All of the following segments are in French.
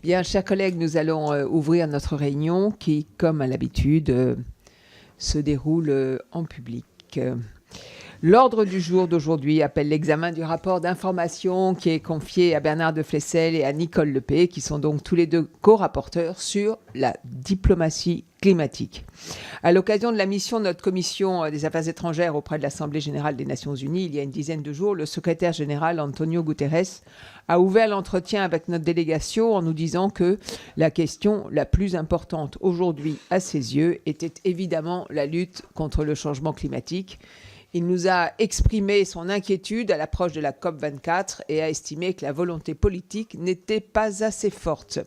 Bien, chers collègues, nous allons ouvrir notre réunion qui, comme à l'habitude, se déroule en public. L'ordre du jour d'aujourd'hui appelle l'examen du rapport d'information qui est confié à Bernard de Flessel et à Nicole Lepay, qui sont donc tous les deux co-rapporteurs sur la diplomatie climatique. À l'occasion de la mission de notre commission des affaires étrangères auprès de l'Assemblée générale des Nations unies, il y a une dizaine de jours, le secrétaire général Antonio Guterres a ouvert l'entretien avec notre délégation en nous disant que la question la plus importante aujourd'hui à ses yeux était évidemment la lutte contre le changement climatique. Il nous a exprimé son inquiétude à l'approche de la COP24 et a estimé que la volonté politique n'était pas assez forte.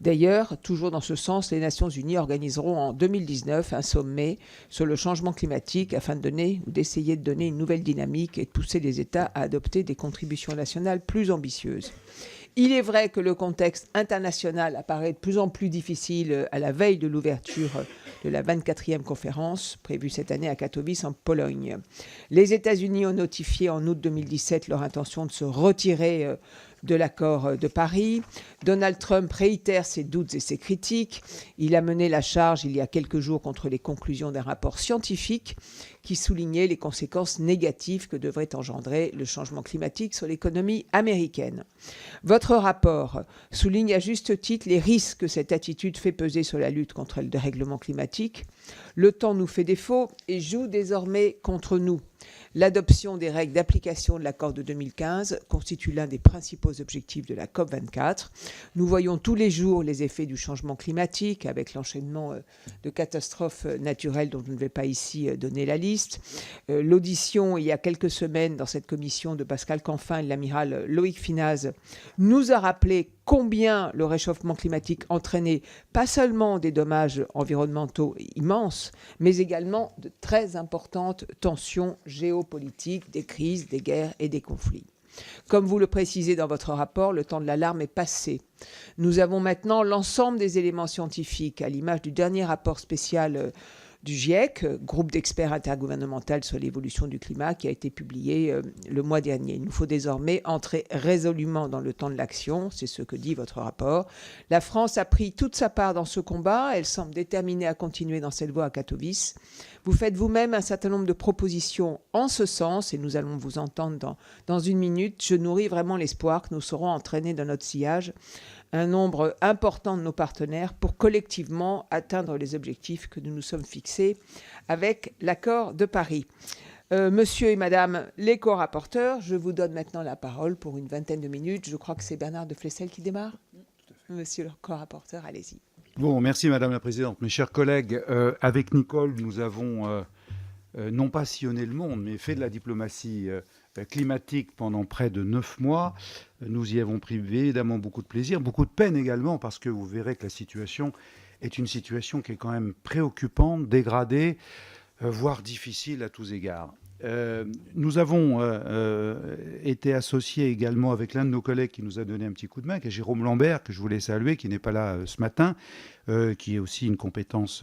D'ailleurs, toujours dans ce sens, les Nations unies organiseront en 2019 un sommet sur le changement climatique afin d'essayer de donner une nouvelle dynamique et de pousser les États à adopter des contributions nationales plus ambitieuses. Il est vrai que le contexte international apparaît de plus en plus difficile à la veille de l'ouverture de la 24e conférence prévue cette année à Katowice en Pologne. Les États-Unis ont notifié en août 2017 leur intention de se retirer de l'accord de Paris. Donald Trump réitère ses doutes et ses critiques. Il a mené la charge il y a quelques jours contre les conclusions d'un rapport scientifique qui soulignait les conséquences négatives que devrait engendrer le changement climatique sur l'économie américaine. Votre rapport souligne à juste titre les risques que cette attitude fait peser sur la lutte contre le dérèglement climatique. Le temps nous fait défaut et joue désormais contre nous. L'adoption des règles d'application de l'accord de 2015 constitue l'un des principaux objectifs de la COP24. Nous voyons tous les jours les effets du changement climatique avec l'enchaînement de catastrophes naturelles dont je ne vais pas ici donner la liste. L'audition il y a quelques semaines dans cette commission de Pascal Canfin et de l'amiral Loïc Finaz nous a rappelé combien le réchauffement climatique entraînait pas seulement des dommages environnementaux immenses, mais également de très importantes tensions géopolitiques, des crises, des guerres et des conflits. Comme vous le précisez dans votre rapport, le temps de l'alarme est passé. Nous avons maintenant l'ensemble des éléments scientifiques, à l'image du dernier rapport spécial du GIEC, groupe d'experts intergouvernemental sur l'évolution du climat, qui a été publié le mois dernier. Il nous faut désormais entrer résolument dans le temps de l'action, c'est ce que dit votre rapport. La France a pris toute sa part dans ce combat, elle semble déterminée à continuer dans cette voie à Katowice. Vous faites vous-même un certain nombre de propositions en ce sens, et nous allons vous entendre dans une minute. Je nourris vraiment l'espoir que nous saurons entraîner dans notre sillage un nombre important de nos partenaires pour collectivement atteindre les objectifs que nous nous sommes fixés avec l'accord de Paris. Monsieur et madame les co-rapporteurs, je vous donne maintenant la parole pour une vingtaine de minutes. Je crois que c'est Bernard de Flessel qui démarre. Monsieur le co-rapporteur, allez-y. Bon, merci Madame la Présidente. Mes chers collègues, avec Nicole, nous avons non pas sillonné le monde, mais fait de la diplomatie climatique pendant près de 9 mois. Nous y avons pris évidemment beaucoup de plaisir, beaucoup de peine également, parce que vous verrez que la situation est une situation qui est quand même préoccupante, dégradée, voire difficile à tous égards. Nous avons été associés également avec l'un de nos collègues qui nous a donné un petit coup de main, qui est Jérôme Lambert, que je voulais saluer, qui n'est pas là ce matin, qui est aussi une compétence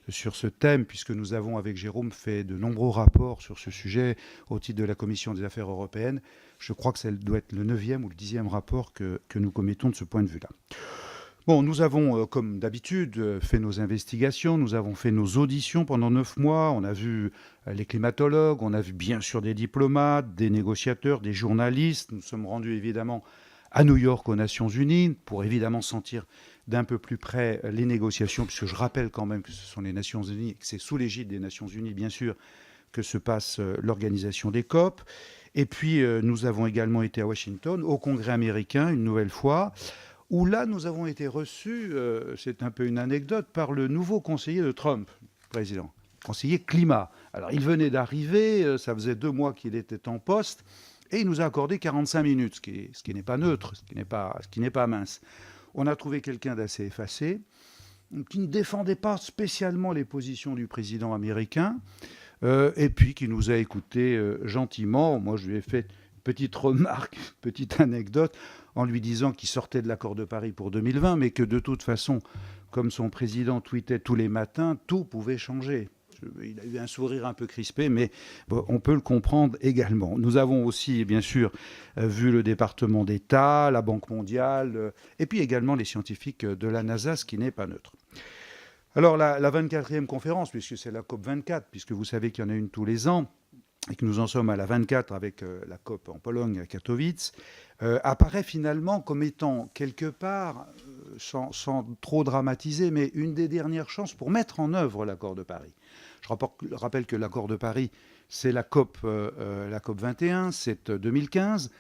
sur ce thème, puisque nous avons avec Jérôme fait de nombreux rapports sur ce sujet au titre de la Commission des affaires européennes. Je crois que ça doit être le 9e ou le 10e rapport que nous commettons de ce point de vue-là. Bon, nous avons, comme d'habitude, fait nos investigations, nous avons fait nos auditions pendant 9 mois, on a vu les climatologues, on a vu bien sûr des diplomates, des négociateurs, des journalistes, nous sommes rendus évidemment à New York aux Nations Unies pour évidemment sentir d'un peu plus près les négociations, puisque je rappelle quand même que ce sont les Nations Unies, que c'est sous l'égide des Nations Unies, bien sûr, que se passe l'organisation des COP. Et puis, nous avons également été à Washington, au Congrès américain, une nouvelle fois, où là, nous avons été reçus, c'est un peu une anecdote, par le nouveau conseiller de Trump, président, conseiller climat. Alors, il venait d'arriver, ça faisait 2 mois qu'il était en poste, et il nous a accordé 45 minutes, ce qui n'est pas neutre, ce qui n'est pas mince. On a trouvé quelqu'un d'assez effacé, qui ne défendait pas spécialement les positions du président américain, et puis qui nous a écoutés gentiment. Moi, je lui ai fait une petite remarque, une petite anecdote, en lui disant qu'il sortait de l'accord de Paris pour 2020, mais que de toute façon, comme son président tweetait tous les matins, tout pouvait changer. Il a eu un sourire un peu crispé, mais bon, on peut le comprendre également. Nous avons aussi, bien sûr, vu le département d'État, la Banque mondiale, et puis également les scientifiques de la NASA, ce qui n'est pas neutre. Alors, la 24e conférence, puisque c'est la COP 24, puisque vous savez qu'il y en a une tous les ans, et que nous en sommes à la 24 avec la COP en Pologne, à Katowice, apparaît finalement comme étant quelque part, sans trop dramatiser, mais une des dernières chances pour mettre en œuvre l'accord de Paris. Je rappelle que l'accord de Paris, c'est la COP 21, c'est 2015,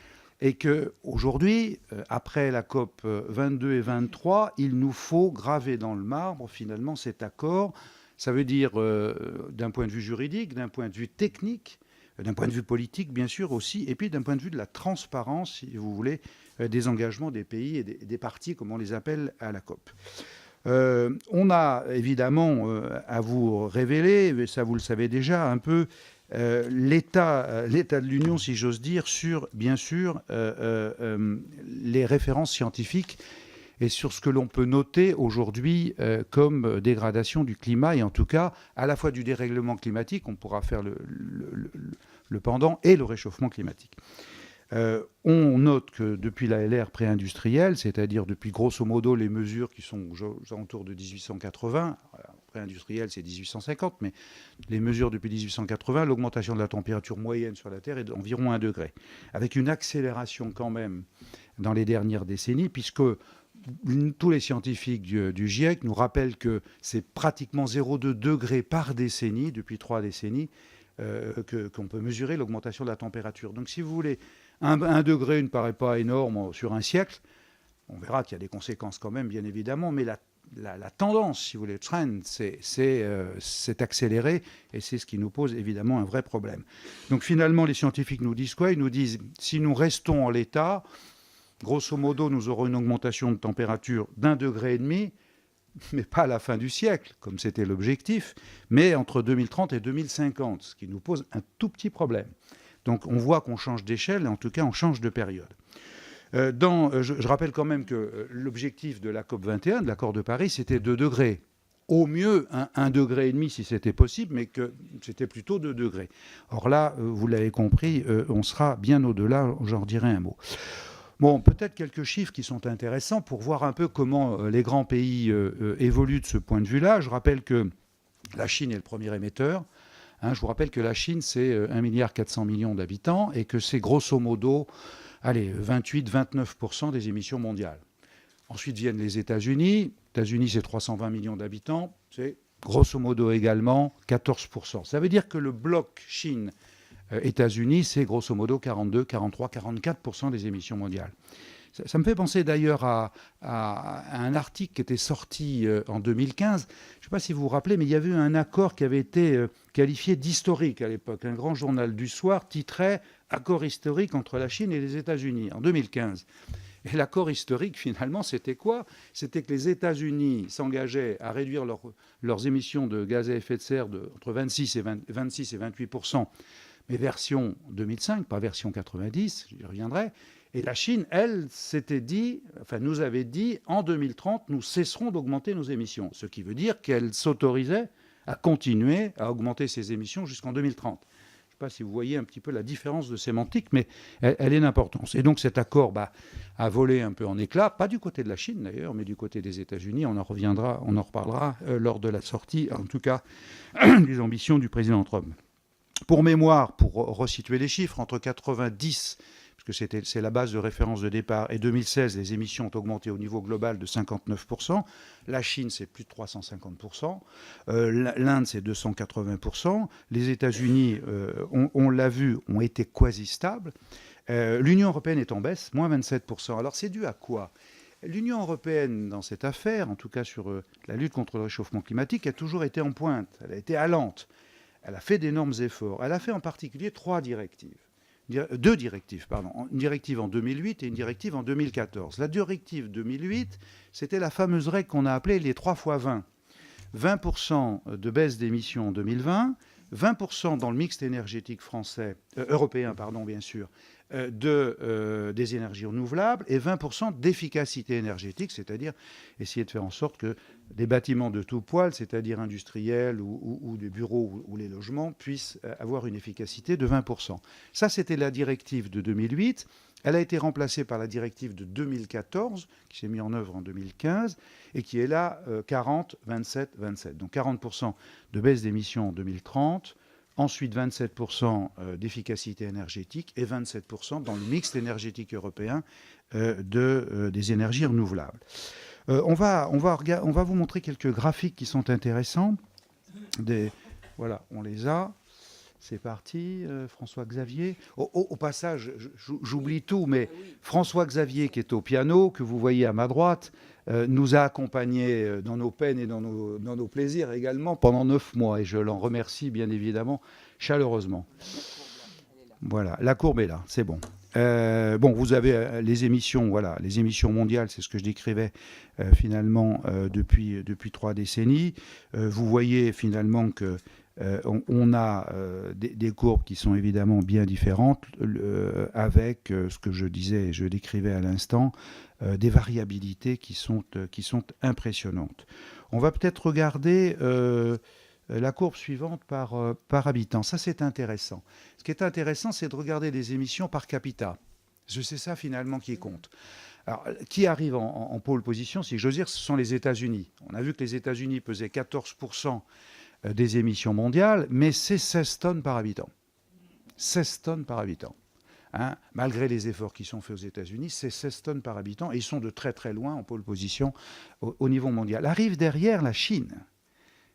et qu'aujourd'hui, après la COP 22 et 23, il nous faut graver dans le marbre finalement cet accord. Ça veut dire, d'un point de vue juridique, d'un point de vue technique, d'un point de vue politique, bien sûr, aussi, et puis d'un point de vue de la transparence, si vous voulez, des engagements des pays et des parties, comme on les appelle, à la COP. On a évidemment à vous révéler, mais ça vous le savez déjà, un peu l'état de l'Union, si j'ose dire, sur, bien sûr, les références scientifiques et sur ce que l'on peut noter aujourd'hui comme dégradation du climat, et en tout cas, à la fois du dérèglement climatique, on pourra faire le pendant, et le réchauffement climatique. On note que depuis la LR pré-industrielle, c'est-à-dire depuis grosso modo les mesures qui sont aux alentours de 1880, pré-industrielle c'est 1850, mais les mesures depuis 1880, l'augmentation de la température moyenne sur la Terre est d'environ 1 degré, avec une accélération quand même dans les dernières décennies, puisque tous les scientifiques du GIEC nous rappellent que c'est pratiquement 0,2 degrés par décennie, depuis 3 décennies, qu'on peut mesurer l'augmentation de la température. Donc si vous voulez, 1 degré ne paraît pas énorme sur un siècle. On verra qu'il y a des conséquences quand même, bien évidemment, mais la tendance, si vous voulez, le trend, c'est accéléré, et c'est ce qui nous pose évidemment un vrai problème. Donc finalement, les scientifiques nous disent quoi? Ils nous disent, si nous restons en l'état, grosso modo, nous aurons une augmentation de température d'1,5 degré, mais pas à la fin du siècle, comme c'était l'objectif, mais entre 2030 et 2050, ce qui nous pose un tout petit problème. Donc on voit qu'on change d'échelle, et en tout cas on change de période. Je rappelle quand même que l'objectif de la COP 21, de l'accord de Paris, c'était 2 degrés. Au mieux 1,5 degré si c'était possible, mais que c'était plutôt 2 degrés. Or là, vous l'avez compris, on sera bien au-delà, j'en dirai un mot. Bon, peut-être quelques chiffres qui sont intéressants pour voir un peu comment les grands pays évoluent de ce point de vue-là. Je rappelle que la Chine est le premier émetteur. Je vous rappelle que la Chine, c'est 1,4 milliard d'habitants et que c'est grosso modo 28-29% des émissions mondiales. Ensuite viennent les États-Unis. Les États-Unis, c'est 320 millions d'habitants. C'est grosso modo également 14%. Ça veut dire que le bloc Chine États-Unis, c'est grosso modo 42, 43, 44% des émissions mondiales. Ça me fait penser d'ailleurs à un article qui était sorti en 2015. Je ne sais pas si vous vous rappelez, mais il y avait eu un accord qui avait été qualifié d'historique à l'époque. Un grand journal du soir titrait « Accord historique entre la Chine et les États-Unis » en 2015. Et l'accord historique, finalement, c'était quoi? C'était que les États-Unis s'engageaient à réduire leurs émissions de gaz à effet de serre entre 26 et 28%, mais version 2005, pas version 90, j'y reviendrai. Et la Chine, elle, nous avait dit, en 2030, nous cesserons d'augmenter nos émissions. Ce qui veut dire qu'elle s'autorisait à continuer à augmenter ses émissions jusqu'en 2030. Je ne sais pas si vous voyez un petit peu la différence de sémantique, mais elle est d'importance. Et donc cet accord a volé un peu en éclats, pas du côté de la Chine d'ailleurs, mais du côté des États-Unis. On en reparlera lors de la sortie, en tout cas, des ambitions du président Trump. Pour mémoire, pour resituer les chiffres, entre 90, parce que c'est la base de référence de départ, et 2016, les émissions ont augmenté au niveau global de 59%. La Chine, c'est plus de 350%. L'Inde, c'est 280%. Les États-Unis, on l'a vu, ont été quasi stables. L'Union européenne est en baisse, moins 27%. Alors c'est dû à quoi? L'Union européenne, dans cette affaire, en tout cas sur la lutte contre le réchauffement climatique, a toujours été en pointe. Elle a été allante. Elle a fait d'énormes efforts. Elle a fait en particulier 2 directives. Une directive en 2008 et une directive en 2014. La directive 2008, c'était la fameuse règle qu'on a appelée les 3 x 20. 20% de baisse d'émissions en 2020, 20% dans le mixte énergétique européen, bien sûr, des énergies renouvelables et 20% d'efficacité énergétique, c'est-à-dire essayer de faire en sorte que des bâtiments de tout poil, c'est-à-dire industriels ou des bureaux ou les logements, puissent avoir une efficacité de 20%. Ça, c'était la directive de 2008. Elle a été remplacée par la directive de 2014, qui s'est mise en œuvre en 2015, et qui est là 40, 27, 27. Donc 40% de baisse d'émissions en 2030, ensuite 27% d'efficacité énergétique et 27% dans le mix énergétique européen des énergies renouvelables. On va vous montrer quelques graphiques qui sont intéressants. Voilà, on les a. C'est parti, François-Xavier. Au passage, j'oublie tout, mais François-Xavier, qui est au piano, que vous voyez à ma droite, nous a accompagnés dans nos peines et dans nos plaisirs également pendant 9 mois. Et je l'en remercie bien évidemment chaleureusement. Voilà, la courbe est là, c'est bon. Bon, vous avez les émissions, voilà, les émissions mondiales, c'est ce que je décrivais finalement depuis 3 décennies. Vous voyez finalement que on a des courbes qui sont évidemment bien différentes avec ce que je disais et je décrivais à l'instant, des variabilités qui sont impressionnantes. On va peut-être regarder la courbe suivante par habitant. Ça, c'est intéressant. Ce qui est intéressant, c'est de regarder les émissions par capita. C'est ça finalement qui compte. Alors, qui arrive en pôle position, si j'ose dire, ce sont les États-Unis. On a vu que les États-Unis pesaient 14% des émissions mondiales, mais c'est 16 tonnes par habitant. 16 tonnes par habitant. Hein, malgré les efforts qui sont faits aux États-Unis, c'est 16 tonnes par habitant, et ils sont de très très loin en pôle position au niveau mondial. Arrive derrière la Chine.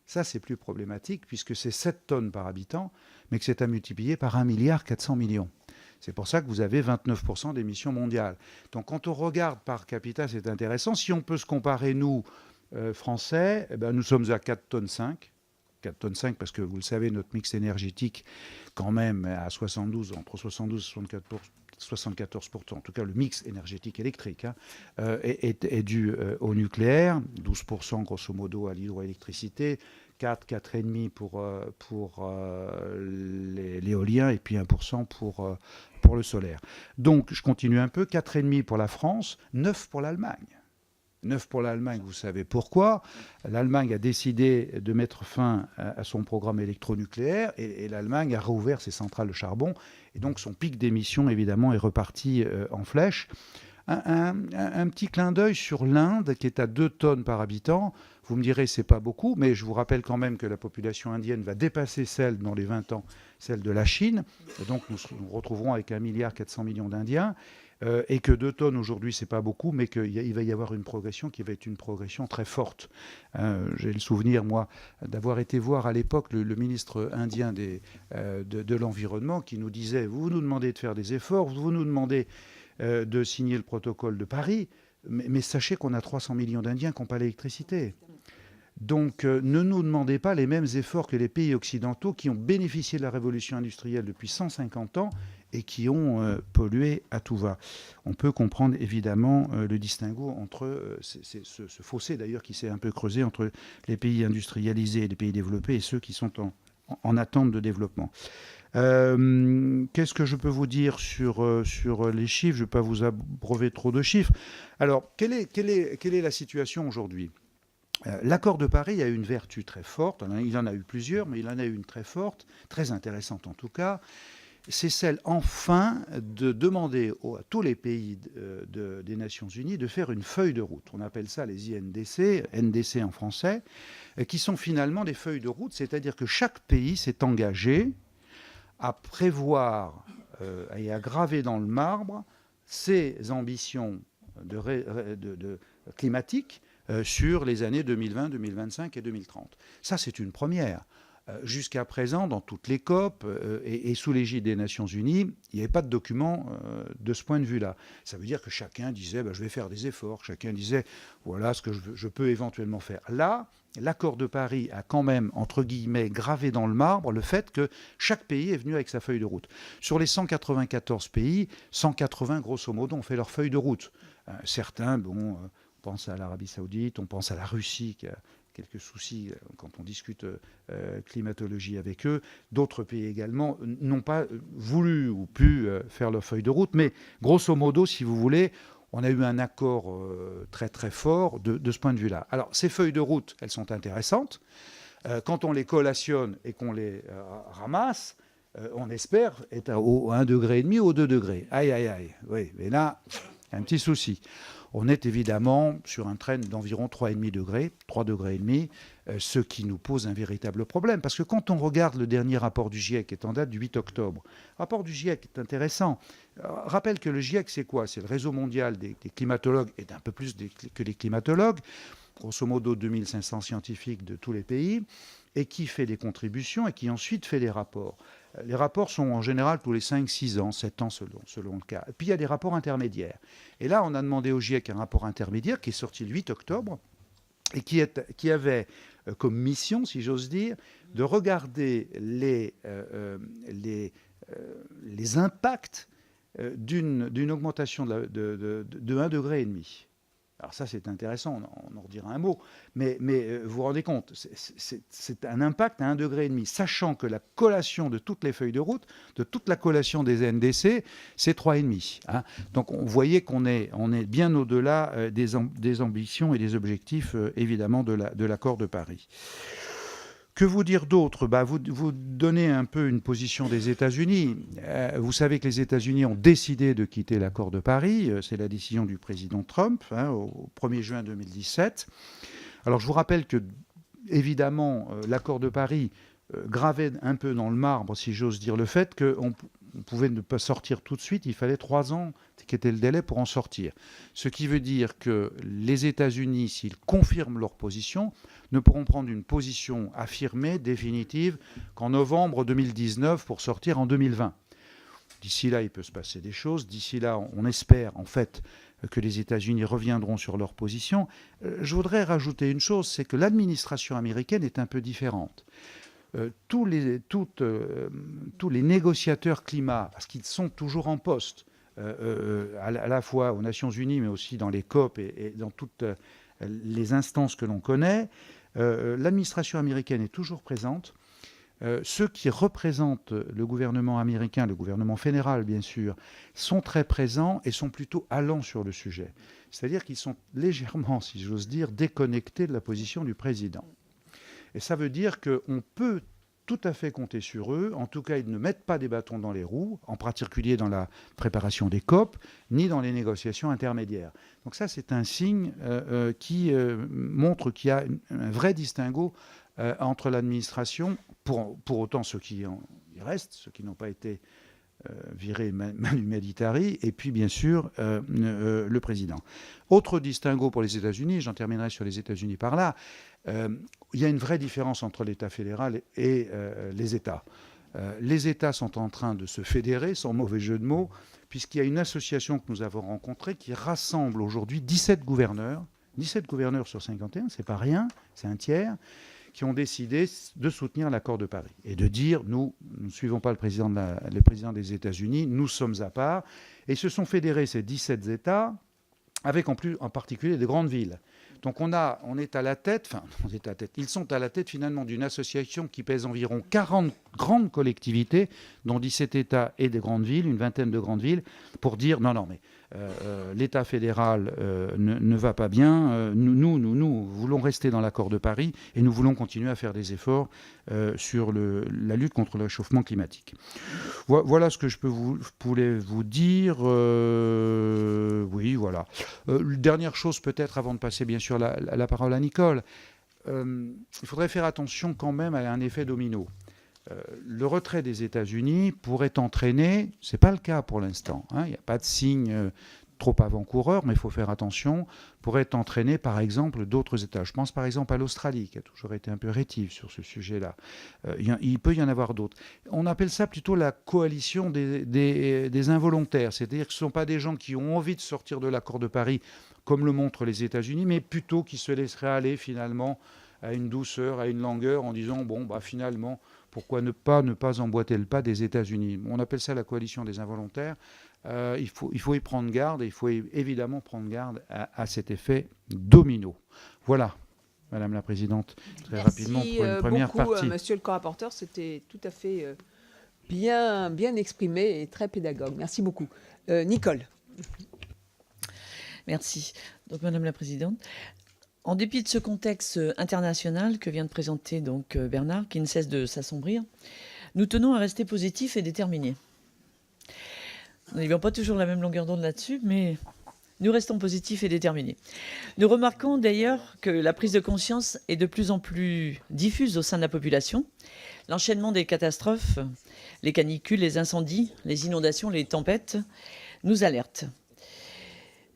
Ça, c'est plus problématique, puisque c'est 7 tonnes par habitant, mais que c'est à multiplier par 1,4 milliard. C'est pour ça que vous avez 29% d'émissions mondiales. Donc quand on regarde par capita, c'est intéressant. Si on peut se comparer, nous, Français, eh ben, nous sommes à 4 tonnes 5. 4 tonnes 5 parce que vous le savez, notre mix énergétique quand même à 72, entre 72 et 74%, en tout cas le mix énergétique électrique, est dû au nucléaire, 12% grosso modo à l'hydroélectricité, 4,5% pour l'éolien et puis 1% pour le solaire. Donc je continue un peu, 4,5% pour la France, 9% pour l'Allemagne. 9 pour l'Allemagne, vous savez pourquoi. L'Allemagne a décidé de mettre fin à son programme électronucléaire et l'Allemagne a rouvert ses centrales de charbon. Et donc son pic d'émissions, évidemment, est reparti en flèche. Un petit clin d'œil sur l'Inde, qui est à 2 tonnes par habitant. Vous me direz, c'est pas beaucoup, mais je vous rappelle quand même que la population indienne va dépasser celle, dans les 20 ans, celle de la Chine. Et donc nous nous retrouverons avec 1,4 milliard d'Indiens. Et que 2 tonnes aujourd'hui, c'est pas beaucoup, mais qu'il va y avoir une progression qui va être une progression très forte. J'ai le souvenir, moi, d'avoir été voir à l'époque le ministre indien de l'Environnement qui nous disait, vous nous demandez de faire des efforts, vous nous demandez de signer le protocole de Paris, mais sachez qu'on a 300 millions d'Indiens qui n'ont pas l'électricité. Donc ne nous demandez pas les mêmes efforts que les pays occidentaux qui ont bénéficié de la révolution industrielle depuis 150 ans et qui ont pollué à tout va. On peut comprendre évidemment le distinguo entre ce fossé d'ailleurs qui s'est un peu creusé entre les pays industrialisés et les pays développés et ceux qui sont en attente de développement. Qu'est-ce que je peux vous dire sur les chiffres? Je ne vais pas vous abreuver trop de chiffres. Alors, quelle est la situation aujourd'hui? L'accord de Paris a une vertu très forte, il en a eu plusieurs, mais il en a eu une très forte, très intéressante en tout cas, c'est celle enfin de demander à tous les pays des Nations Unies de faire une feuille de route. On appelle ça les INDC, NDC en français, qui sont finalement des feuilles de route, c'est-à-dire que chaque pays s'est engagé à prévoir et à graver dans le marbre ses ambitions climatiques sur les années 2020, 2025 et 2030. Ça, c'est une première. Jusqu'à présent, dans toutes les COP et sous l'égide des Nations Unies, il n'y avait pas de document de ce point de vue-là. Ça veut dire que chacun disait je vais faire des efforts, chacun disait voilà ce que je peux éventuellement faire. Là, l'accord de Paris a quand même, entre guillemets, gravé dans le marbre le fait que chaque pays est venu avec sa feuille de route. Sur les 194 pays, 180 grosso modo ont fait leur feuille de route. Certains, on pense à l'Arabie Saoudite, on pense à la Russie qui quelques soucis quand on discute climatologie avec eux. D'autres pays également n'ont pas voulu ou pu faire leur feuille de route. Mais grosso modo, si vous voulez, on a eu un accord très très fort de ce point de vue-là. Alors, ces feuilles de route, elles sont intéressantes. Quand on les collationne et qu'on les ramasse, on espère être au 1,5 degré ou 2 degrés. Aïe, aïe, aïe. Oui, mais là, un petit souci. On est évidemment sur un trend d'environ 3,5 degrés, 3 degrés et demi, ce qui nous pose un véritable problème. Parce que quand on regarde le dernier rapport du GIEC, qui est en date du 8 octobre, le rapport du GIEC est intéressant. Rappelle que le GIEC, c'est quoi? C'est le réseau mondial des climatologues et d'un peu plus que les climatologues, grosso modo 2500 scientifiques de tous les pays, et qui fait des contributions et qui ensuite fait des rapports. Les rapports sont en général tous les 5, 6 ans, 7 ans selon le cas. Et puis il y a des rapports intermédiaires. Et là, on a demandé au GIEC un rapport intermédiaire qui est sorti le 8 octobre et qui avait comme mission, si j'ose dire, de regarder les impacts d'une augmentation de 1,5 degré. Alors ça, c'est intéressant, on en redira un mot, mais vous vous rendez compte, c'est un impact à 1,5 degré, sachant que la collation de toutes les feuilles de route, de toute la collation des NDC, c'est 3,5. Hein. Donc on voyait qu'on est bien au-delà des ambitions et des objectifs, évidemment, de l'accord de Paris. Que vous dire d'autre? Vous donnez un peu une position des États-Unis. Vous savez que les États-Unis ont décidé de quitter l'accord de Paris. C'est la décision du président Trump au 1er juin 2017. Alors je vous rappelle que, évidemment, l'accord de Paris gravait un peu dans le marbre, si j'ose dire, le fait qu'on pouvait ne pas sortir tout de suite. Il fallait 3 ans, qui était le délai pour en sortir. Ce qui veut dire que les États-Unis, s'ils confirment leur position, ne pourront prendre une position affirmée, définitive, qu'en novembre 2019 pour sortir en 2020. D'ici là, il peut se passer des choses. D'ici là, on espère en fait que les États-Unis reviendront sur leur position. Je voudrais rajouter une chose, c'est que l'administration américaine est un peu différente. Tous les négociateurs climat, parce qu'ils sont toujours en poste, à la fois aux Nations Unies, mais aussi dans les COP et dans toutes les instances que l'on connaît, l'administration américaine est toujours présente. Ceux qui représentent le gouvernement américain, le gouvernement fédéral bien sûr, sont très présents et sont plutôt allants sur le sujet. C'est-à-dire qu'ils sont légèrement, si j'ose dire, déconnectés de la position du président. Et ça veut dire qu'on peut tout à fait compter sur eux. En tout cas, ils ne mettent pas des bâtons dans les roues, en particulier dans la préparation des COP, ni dans les négociations intermédiaires. Donc ça, c'est un signe qui montre qu'il y a un vrai distinguo entre l'administration, pour autant ceux qui y restent, ceux qui n'ont pas été virés manu militari, et puis bien sûr le président. Autre distinguo pour les États-Unis, j'en terminerai sur les États-Unis par là, il y a une vraie différence entre l'État fédéral et les États. Les États sont en train de se fédérer, sans mauvais jeu de mots, puisqu'il y a une association que nous avons rencontrée qui rassemble aujourd'hui 17 gouverneurs sur 51, c'est pas rien, c'est un tiers, qui ont décidé de soutenir l'accord de Paris et de dire nous ne suivons pas le président des États-Unis, nous sommes à part, et se sont fédérés ces 17 États avec en particulier des grandes villes. Donc ils sont à la tête finalement d'une association qui pèse environ 40 grandes collectivités, dont 17 États et des grandes villes, une vingtaine de grandes villes, pour dire non mais l'État fédéral ne va pas bien, nous voulons rester dans l'accord de Paris et nous voulons continuer à faire des efforts sur la lutte contre le réchauffement climatique. Voilà ce que je voulais vous dire. Oui, voilà. Dernière chose peut-être avant de passer bien sûr la parole à Nicole. Il faudrait faire attention quand même à un effet domino. Le retrait des États-Unis pourrait entraîner, ce n'est pas le cas pour l'instant, il n'y a pas de signe trop avant-coureur, mais il faut faire attention, pourrait entraîner par exemple d'autres États. Je pense par exemple à l'Australie, qui a toujours été un peu rétive sur ce sujet-là. Il peut y en avoir d'autres. On appelle ça plutôt la coalition des involontaires, c'est-à-dire que ce ne sont pas des gens qui ont envie de sortir de l'accord de Paris, comme le montrent les États-Unis, mais plutôt qui se laisseraient aller finalement à une douceur, à une langueur, en disant finalement, pourquoi ne pas emboîter le pas des États-Unis. On appelle ça la coalition des involontaires. Il faut y prendre garde, et il faut évidemment prendre garde à cet effet domino. Voilà. Madame la Présidente, très rapidement pour une première beaucoup, partie. monsieur le co-rapporteur, c'était tout à fait bien exprimé et très pédagogue. Merci beaucoup. Nicole. Merci. Donc, Madame la Présidente, en dépit de ce contexte international que vient de présenter donc Bernard, qui ne cesse de s'assombrir, nous tenons à rester positifs et déterminés. Nous n'avions pas toujours la même longueur d'onde là-dessus, mais nous restons positifs et déterminés. Nous remarquons d'ailleurs que la prise de conscience est de plus en plus diffuse au sein de la population. L'enchaînement des catastrophes, les canicules, les incendies, les inondations, les tempêtes, nous alertent.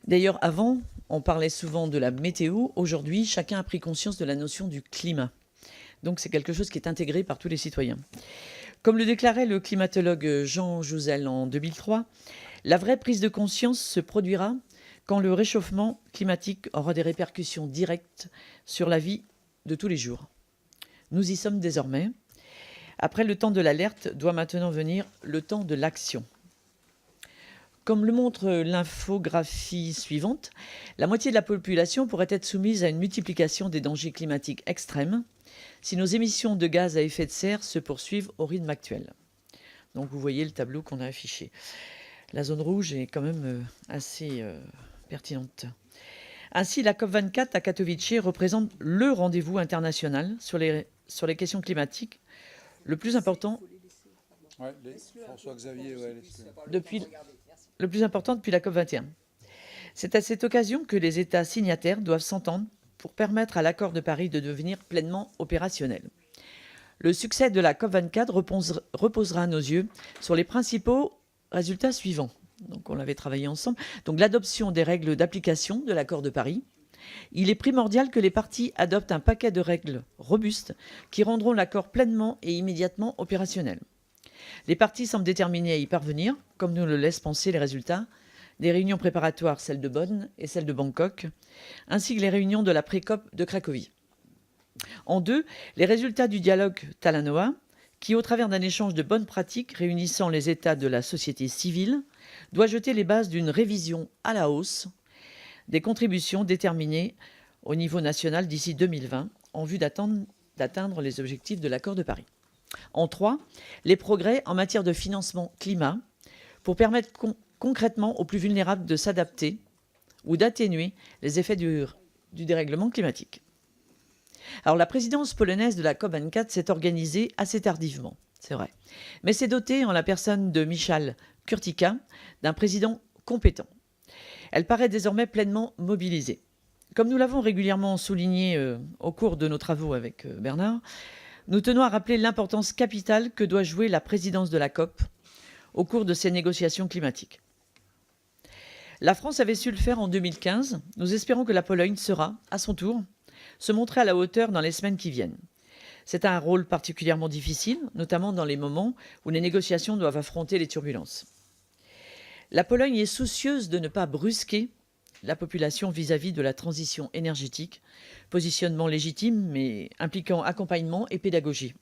D'ailleurs, avant, on parlait souvent de la météo. Aujourd'hui, chacun a pris conscience de la notion du climat. Donc c'est quelque chose qui est intégré par tous les citoyens. Comme le déclarait le climatologue Jean Jouzel en 2003, la vraie prise de conscience se produira quand le réchauffement climatique aura des répercussions directes sur la vie de tous les jours. Nous y sommes désormais. Après le temps de l'alerte, doit maintenant venir le temps de l'action. Comme le montre l'infographie suivante, la moitié de la population pourrait être soumise à une multiplication des dangers climatiques extrêmes si nos émissions de gaz à effet de serre se poursuivent au rythme actuel. Donc vous voyez le tableau qu'on a affiché. La zone rouge est quand même assez pertinente. Ainsi, la COP24 à Katowice représente le rendez-vous international sur les questions climatiques le plus important depuis la COP21. C'est à cette occasion que les États signataires doivent s'entendre pour permettre à l'accord de Paris de devenir pleinement opérationnel. Le succès de la COP24 reposera à nos yeux sur les principaux résultats suivants. Donc on l'avait travaillé ensemble. Donc l'adoption des règles d'application de l'accord de Paris. Il est primordial que les parties adoptent un paquet de règles robustes qui rendront l'accord pleinement et immédiatement opérationnel. Les parties semblent déterminées à y parvenir, comme nous le laissent penser les résultats des réunions préparatoires, celles de Bonn et celles de Bangkok, ainsi que les réunions de la pré-COP de Cracovie. En deux, les résultats du dialogue Talanoa, qui, au travers d'un échange de bonnes pratiques réunissant les États de la société civile, doit jeter les bases d'une révision à la hausse des contributions déterminées au niveau national d'ici 2020, en vue d'atteindre les objectifs de l'accord de Paris. En trois, les progrès en matière de financement climat pour permettre concrètement aux plus vulnérables de s'adapter ou d'atténuer les effets du dérèglement climatique. Alors la présidence polonaise de la COP24 s'est organisée assez tardivement, c'est vrai, mais s'est dotée en la personne de Michał Kurtyka d'un président compétent. Elle paraît désormais pleinement mobilisée. Comme nous l'avons régulièrement souligné au cours de nos travaux avec Bernard, nous tenons à rappeler l'importance capitale que doit jouer la présidence de la COP au cours de ces négociations climatiques. La France avait su le faire en 2015. Nous espérons que la Pologne sera, à son tour, se montrer à la hauteur dans les semaines qui viennent. C'est un rôle particulièrement difficile, notamment dans les moments où les négociations doivent affronter les turbulences. La Pologne est soucieuse de ne pas brusquer la population vis-à-vis de la transition énergétique, positionnement légitime mais impliquant accompagnement et pédagogie.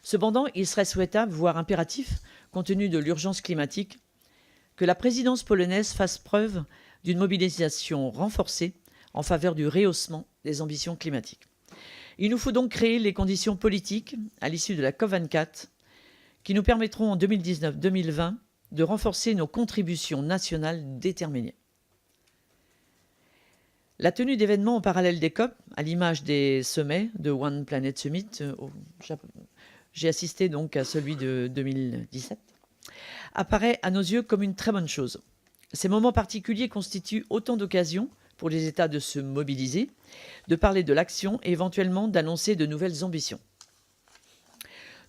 Cependant, il serait souhaitable, voire impératif, compte tenu de l'urgence climatique, que la présidence polonaise fasse preuve d'une mobilisation renforcée en faveur du rehaussement des ambitions climatiques. Il nous faut donc créer les conditions politiques, à l'issue de la COP24, qui nous permettront en 2019-2020 de renforcer nos contributions nationales déterminées. La tenue d'événements en parallèle des COP, à l'image des sommets de One Planet Summit, j'ai assisté donc à celui de 2017, apparaît à nos yeux comme une très bonne chose. Ces moments particuliers constituent autant d'occasions pour les États de se mobiliser, de parler de l'action et éventuellement d'annoncer de nouvelles ambitions.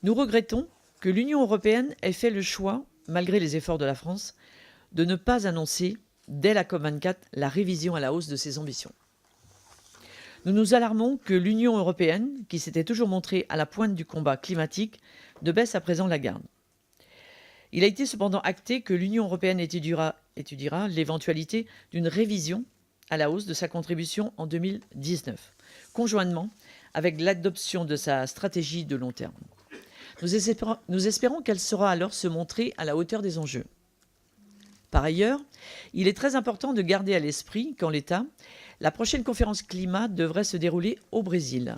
Nous regrettons que l'Union européenne ait fait le choix, malgré les efforts de la France, de ne pas annoncer, dès la COP24, la révision à la hausse de ses ambitions. Nous nous alarmons que l'Union européenne, qui s'était toujours montrée à la pointe du combat climatique, ne baisse à présent la garde. Il a été cependant acté que l'Union européenne étudiera l'éventualité d'une révision à la hausse de sa contribution en 2019, conjointement avec l'adoption de sa stratégie de long terme. Nous espérons qu'elle saura alors se montrer à la hauteur des enjeux. Par ailleurs, il est très important de garder à l'esprit qu'en l'état, la prochaine conférence climat devrait se dérouler au Brésil.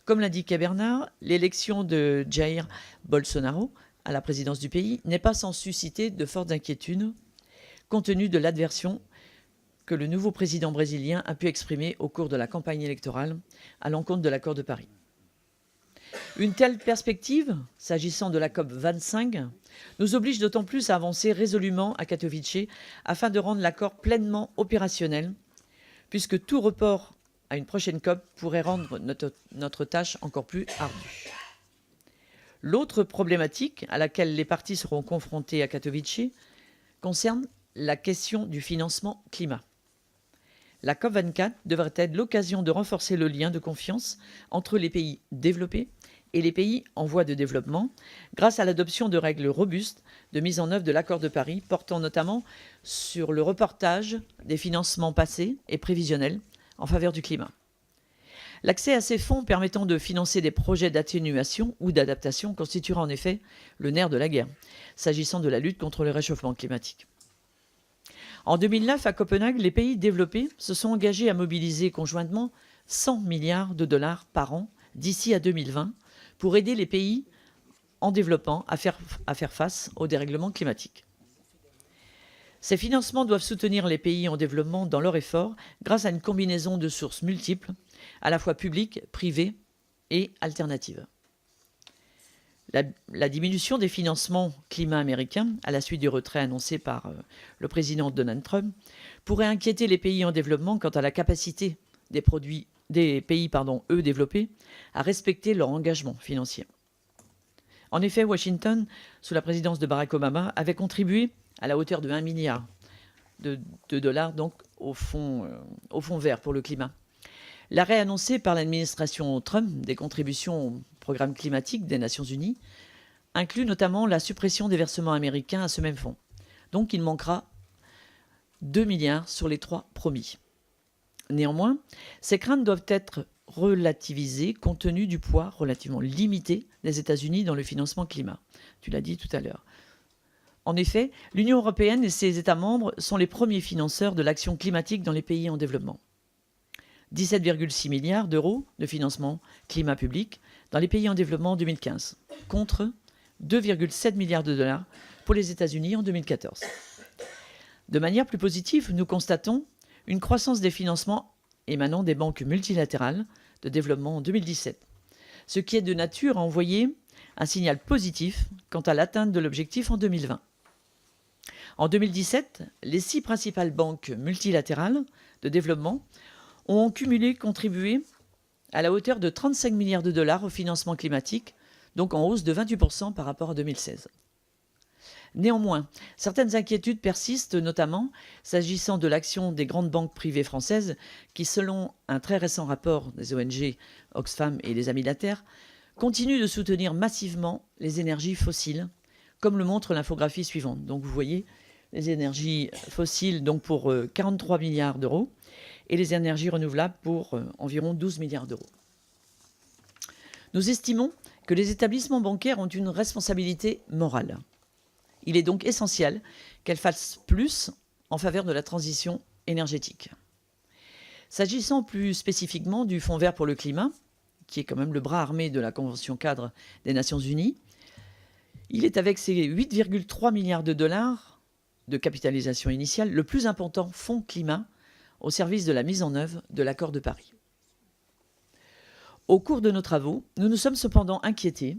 Comme l'indiquait Bernard, l'élection de Jair Bolsonaro à la présidence du pays n'est pas sans susciter de fortes inquiétudes, compte tenu de l'adversion que le nouveau président brésilien a pu exprimer au cours de la campagne électorale à l'encontre de l'accord de Paris. Une telle perspective, s'agissant de la COP25, nous oblige d'autant plus à avancer résolument à Katowice afin de rendre l'accord pleinement opérationnel, puisque tout report à une prochaine COP pourrait rendre notre tâche encore plus ardue. L'autre problématique à laquelle les parties seront confrontées à Katowice concerne la question du financement climat. La COP24 devrait être l'occasion de renforcer le lien de confiance entre les pays développés et les pays en voie de développement grâce à l'adoption de règles robustes de mise en œuvre de l'accord de Paris, portant notamment sur le reportage des financements passés et prévisionnels en faveur du climat. L'accès à ces fonds permettant de financer des projets d'atténuation ou d'adaptation constituera en effet le nerf de la guerre, s'agissant de la lutte contre le réchauffement climatique. En 2009, à Copenhague, les pays développés se sont engagés à mobiliser conjointement 100 milliards de dollars par an d'ici à 2020 pour aider les pays en développement à faire face au dérèglement climatique. Ces financements doivent soutenir les pays en développement dans leur effort grâce à une combinaison de sources multiples, à la fois publiques, privées et alternatives. La diminution des financements climat américains, à la suite du retrait annoncé par le président Donald Trump, pourrait inquiéter les pays en développement quant à la capacité des pays développés à respecter leur engagement financier. En effet, Washington, sous la présidence de Barack Obama, avait contribué à la hauteur de 1 milliard de dollars donc, au fonds vert pour le climat. L'arrêt annoncé par l'administration Trump des contributions au programme climatique des Nations Unies inclut notamment la suppression des versements américains à ce même fonds. Donc il manquera 2 milliards sur les 3 promis. Néanmoins, ces craintes doivent être relativisées compte tenu du poids relativement limité des États-Unis dans le financement climat. Tu l'as dit tout à l'heure. En effet, l'Union européenne et ses États membres sont les premiers financeurs de l'action climatique dans les pays en développement. 17,6 milliards d'euros de financement climat public dans les pays en développement en 2015, contre 2,7 milliards de dollars pour les États-Unis en 2014. De manière plus positive, nous constatons une croissance des financements émanant des banques multilatérales de développement en 2017, ce qui est de nature à envoyer un signal positif quant à l'atteinte de l'objectif en 2020. En 2017, les 6 principales banques multilatérales de développement ont en cumulé contribué à la hauteur de 35 milliards de dollars au financement climatique, donc en hausse de 28% par rapport à 2016. Néanmoins, certaines inquiétudes persistent, notamment s'agissant de l'action des grandes banques privées françaises qui, selon un très récent rapport des ONG Oxfam et les Amis de la Terre, continuent de soutenir massivement les énergies fossiles, comme le montre l'infographie suivante. Donc vous voyez les énergies fossiles donc pour 43 milliards d'euros et les énergies renouvelables pour environ 12 milliards d'euros. Nous estimons que les établissements bancaires ont une responsabilité morale. Il est donc essentiel qu'elles fassent plus en faveur de la transition énergétique. S'agissant plus spécifiquement du Fonds vert pour le climat, qui est quand même le bras armé de la Convention cadre des Nations Unies, il est avec ses 8,3 milliards de dollars de capitalisation initiale le plus important fonds climat au service de la mise en œuvre de l'accord de Paris. Au cours de nos travaux, nous nous sommes cependant inquiétés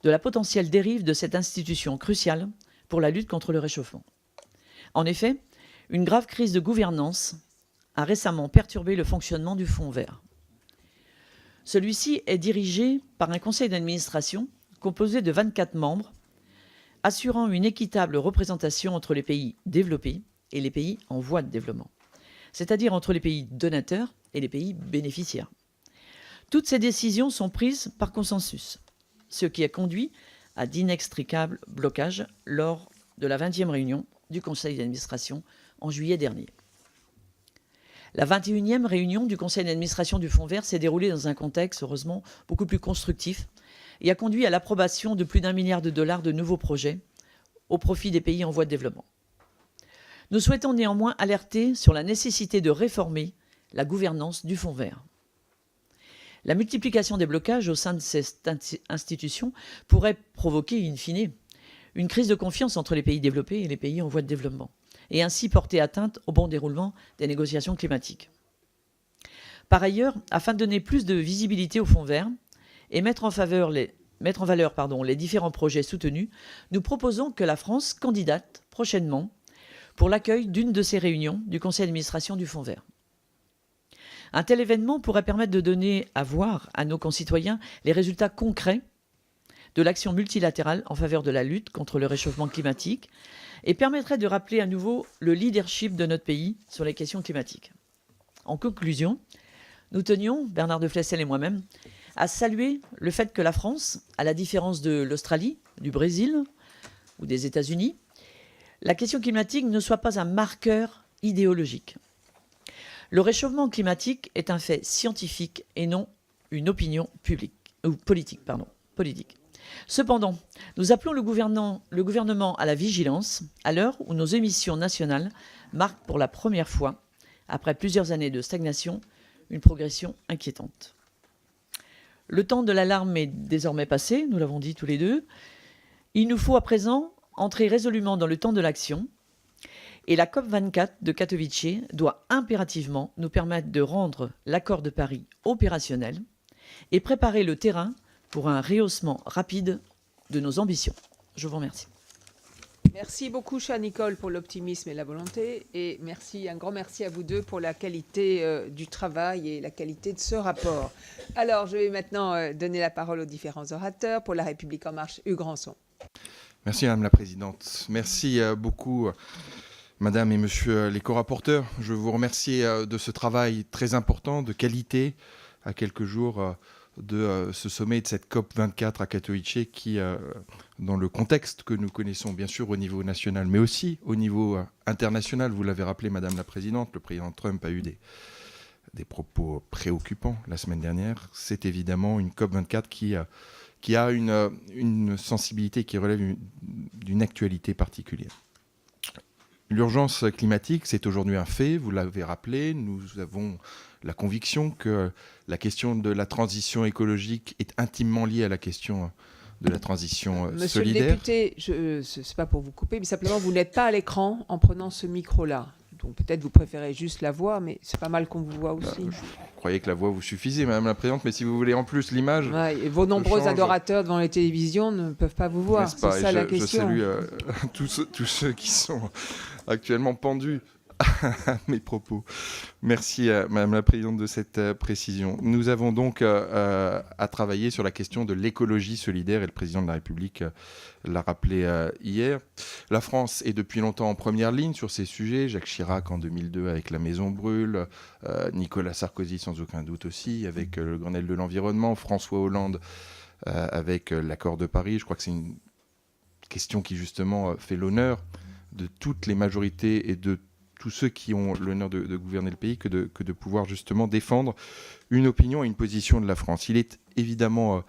de la potentielle dérive de cette institution cruciale pour la lutte contre le réchauffement. En effet, une grave crise de gouvernance a récemment perturbé le fonctionnement du Fonds vert. Celui-ci est dirigé par un conseil d'administration composé de 24 membres, assurant une équitable représentation entre les pays développés et les pays en voie de développement, c'est-à-dire entre les pays donateurs et les pays bénéficiaires. Toutes ces décisions sont prises par consensus, ce qui a conduit à d'inextricables blocages lors de la 20e réunion du conseil d'administration en juillet dernier. La 21e réunion du conseil d'administration du Fonds vert s'est déroulée dans un contexte, heureusement, beaucoup plus constructif et a conduit à l'approbation de plus d'1 milliard de dollars de nouveaux projets au profit des pays en voie de développement. Nous souhaitons néanmoins alerter sur la nécessité de réformer la gouvernance du Fonds vert. La multiplication des blocages au sein de cette institution pourrait provoquer, in fine, une crise de confiance entre les pays développés et les pays en voie de développement, et ainsi porter atteinte au bon déroulement des négociations climatiques. Par ailleurs, afin de donner plus de visibilité au Fonds vert et mettre en valeur les différents projets soutenus, nous proposons que la France candidate prochainement pour l'accueil d'une de ces réunions du conseil d'administration du Fonds vert. Un tel événement pourrait permettre de donner à voir à nos concitoyens les résultats concrets de l'action multilatérale en faveur de la lutte contre le réchauffement climatique et permettrait de rappeler à nouveau le leadership de notre pays sur les questions climatiques. En conclusion, nous tenions, Bernard de Flessel et moi-même, à saluer le fait que la France, à la différence de l'Australie, du Brésil ou des États-Unis, la question climatique ne soit pas un marqueur idéologique. Le réchauffement climatique est un fait scientifique et non une opinion politique. Cependant, nous appelons le gouvernement à la vigilance à l'heure où nos émissions nationales marquent pour la première fois, après plusieurs années de stagnation, une progression inquiétante. Le temps de l'alarme est désormais passé, nous l'avons dit tous les deux. Il nous faut à présent entrer résolument dans le temps de l'action. Et la COP24 de Katowice doit impérativement nous permettre de rendre l'accord de Paris opérationnel et préparer le terrain pour un rehaussement rapide de nos ambitions. Je vous remercie. Merci beaucoup, chère Nicole, pour l'optimisme et la volonté. Et merci, un grand merci à vous deux pour la qualité du travail et la qualité de ce rapport. Alors, je vais maintenant donner la parole aux différents orateurs. Pour La République En Marche, Hugues Rançon. Merci, Madame la Présidente. Merci beaucoup, Madame et Monsieur les co-rapporteurs. Je vous remercie de ce travail très important, de qualité, à quelques jours de ce sommet, de cette COP24 à Katowice qui, dans le contexte que nous connaissons bien sûr au niveau national, mais aussi au niveau international, vous l'avez rappelé Madame la Présidente, le président Trump a eu des propos préoccupants la semaine dernière. C'est évidemment une COP24 qui a une sensibilité qui relève d'une actualité particulière. L'urgence climatique, c'est aujourd'hui un fait, vous l'avez rappelé, nous avons la conviction que la question de la transition écologique est intimement liée à la question de la transition solidaire. Monsieur le député, ce n'est pas pour vous couper, mais simplement vous n'êtes pas à l'écran en prenant ce micro-là. Donc peut-être vous préférez juste la voix, mais c'est pas mal qu'on vous voit aussi. Je croyais que la voix vous suffisait, Madame la Présidente, mais si vous voulez en plus l'image... Ouais, et vos nombreux adorateurs devant les télévisions ne peuvent pas vous voir, c'est ça la question. Je salue tous ceux qui sont actuellement pendus à mes propos. Merci Madame la Présidente de cette précision. Nous avons donc à travailler sur la question de l'écologie solidaire et le Président de la République l'a rappelé hier. La France est depuis longtemps en première ligne sur ces sujets. Jacques Chirac en 2002 avec la Maison Brûle, Nicolas Sarkozy sans aucun doute aussi avec le Grenelle de l'environnement, François Hollande avec l'accord de Paris. Je crois que c'est une question qui justement fait l'honneur de toutes les majorités et de tous ceux qui ont l'honneur de gouverner le pays que de pouvoir justement défendre une opinion et une position de la France. Il est évidemment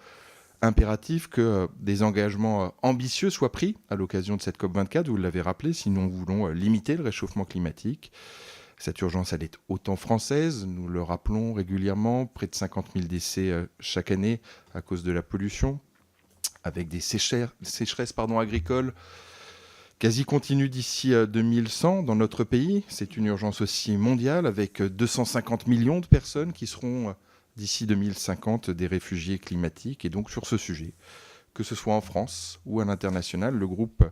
impératif que des engagements ambitieux soient pris à l'occasion de cette COP24, vous l'avez rappelé, si nous voulons limiter le réchauffement climatique. Cette urgence, elle est autant française, nous le rappelons régulièrement, près de 50 000 décès chaque année à cause de la pollution, avec des sécheresses agricoles quasi continue d'ici 2100 dans notre pays. C'est une urgence aussi mondiale avec 250 millions de personnes qui seront d'ici 2050 des réfugiés climatiques. Et donc sur ce sujet, que ce soit en France ou à l'international, le groupe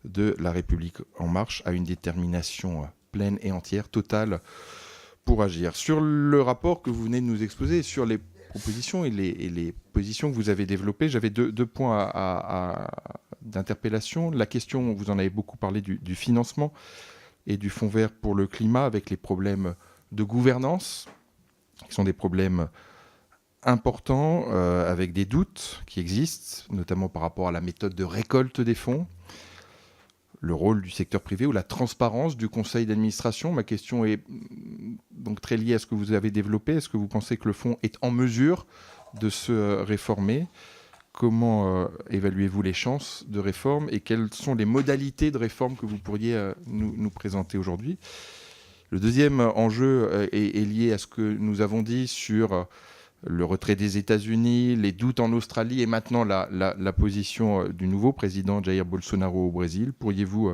de La République En Marche a une détermination pleine et entière, totale, pour agir. Sur le rapport que vous venez de nous exposer, sur les propositions et les positions que vous avez développées, j'avais deux points d'interpellation. La question, vous en avez beaucoup parlé, du financement et du Fonds vert pour le climat, avec les problèmes de gouvernance, qui sont des problèmes importants, avec des doutes qui existent, notamment par rapport à la méthode de récolte des fonds, le rôle du secteur privé ou la transparence du conseil d'administration. Ma question est donc très liée à ce que vous avez développé. Est-ce que vous pensez que le fonds est en mesure de se réformer comment évaluez-vous les chances de réforme et quelles sont les modalités de réforme que vous pourriez nous présenter aujourd'hui? Le deuxième enjeu est lié à ce que nous avons dit sur le retrait des États-Unis, les doutes en Australie et maintenant la position du nouveau président Jair Bolsonaro au Brésil. Pourriez-vous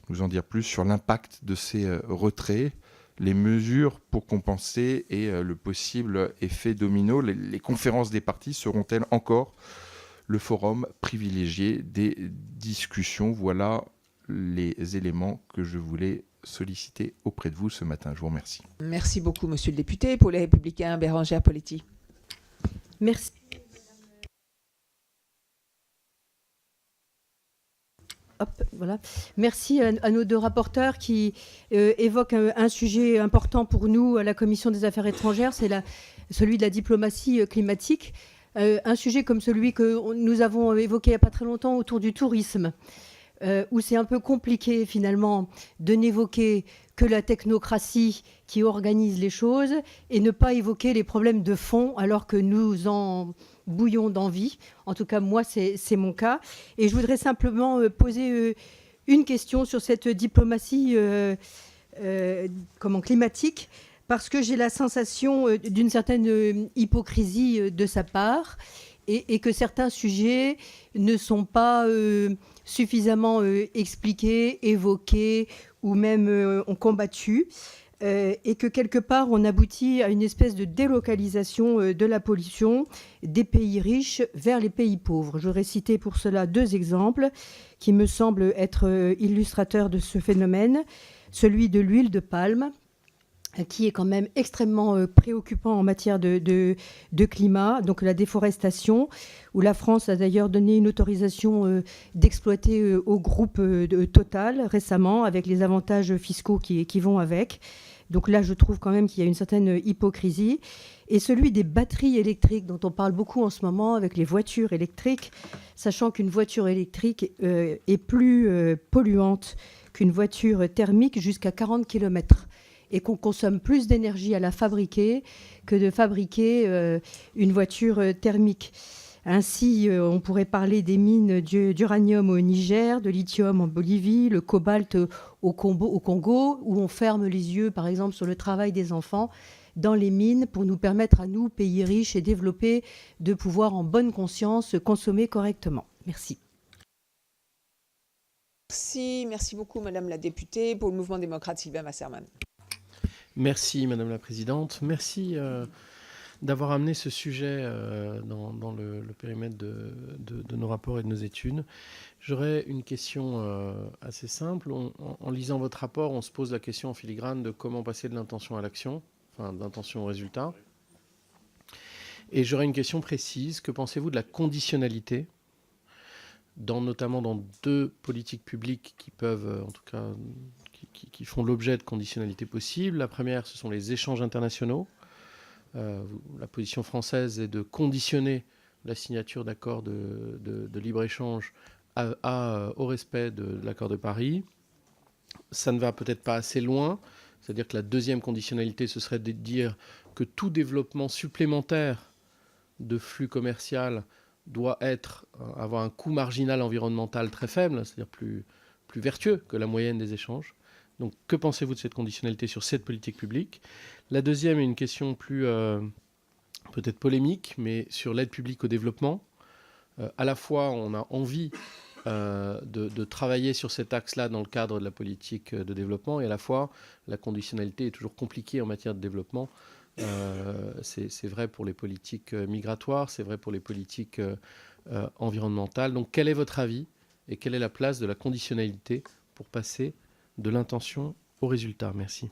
nous en dire plus sur l'impact de ces retraits, les mesures pour compenser et le possible effet domino? Les conférences des partis seront-elles encore le forum privilégié des discussions? Voilà les éléments que je voulais solliciter auprès de vous ce matin. Je vous remercie. Merci beaucoup, monsieur le député. Pour les Républicains, Bérangère Poletti. Merci. Hop, voilà. Merci à nos deux rapporteurs qui évoquent un sujet important pour nous à la Commission des Affaires étrangères, c'est celui de la diplomatie climatique. Un sujet comme celui que nous avons évoqué il n'y a pas très longtemps autour du tourisme, où c'est un peu compliqué finalement de n'évoquer que la technocratie qui organise les choses et ne pas évoquer les problèmes de fond alors que nous en bouillons d'envie. En tout cas, moi, c'est mon cas. Et je voudrais simplement poser une question sur cette diplomatie climatique, parce que j'ai la sensation d'une certaine hypocrisie de sa part et que certains sujets ne sont pas suffisamment expliqués, évoqués ou même ont combattu. Et que quelque part, on aboutit à une espèce de délocalisation de la pollution des pays riches vers les pays pauvres. J'aurais cité pour cela 2 exemples qui me semblent être illustrateurs de ce phénomène. Celui de l'huile de palme, qui est quand même extrêmement préoccupant en matière de climat, donc la déforestation, où la France a d'ailleurs donné une autorisation d'exploiter au groupe Total récemment, avec les avantages fiscaux qui vont avec. Donc là, je trouve quand même qu'il y a une certaine hypocrisie. Et celui des batteries électriques, dont on parle beaucoup en ce moment avec les voitures électriques, sachant qu'une voiture électrique est plus polluante qu'une voiture thermique jusqu'à 40 km. Et qu'on consomme plus d'énergie à la fabriquer que de fabriquer une voiture thermique. Ainsi, on pourrait parler des mines d'uranium au Niger, de lithium en Bolivie, le cobalt au Congo, où on ferme les yeux, par exemple, sur le travail des enfants dans les mines pour nous permettre à nous, pays riches et développés, de pouvoir en bonne conscience consommer correctement. Merci. Merci beaucoup, Madame la députée. Pour le mouvement démocrate, Sylvain Wasserman. Merci Madame la Présidente. Merci d'avoir amené ce sujet dans le périmètre de nos rapports et de nos études. J'aurais une question assez simple. En lisant votre rapport, on se pose la question en filigrane de comment passer de l'intention à l'action, enfin de l'intention au résultat. Et j'aurais une question précise. Que pensez-vous de la conditionnalité, notamment dans 2 politiques publiques qui peuvent, en tout cas, qui font l'objet de conditionnalités possibles? La première, ce sont les échanges internationaux. La position française est de conditionner la signature d'accords de libre-échange au respect de l'accord de Paris. Ça ne va peut-être pas assez loin. C'est-à-dire que la deuxième conditionnalité, ce serait de dire que tout développement supplémentaire de flux commercial doit avoir un coût marginal environnemental très faible, c'est-à-dire plus vertueux que la moyenne des échanges. Donc, que pensez-vous de cette conditionnalité sur cette politique publique? La deuxième est une question plus peut-être polémique, mais sur l'aide publique au développement. À la fois, on a envie de travailler sur cet axe-là dans le cadre de la politique de développement, et à la fois, la conditionnalité est toujours compliquée en matière de développement. C'est vrai pour les politiques migratoires, c'est vrai pour les politiques environnementales. Donc, quel est votre avis et quelle est la place de la conditionnalité pour passer de l'intention au résultat? Merci.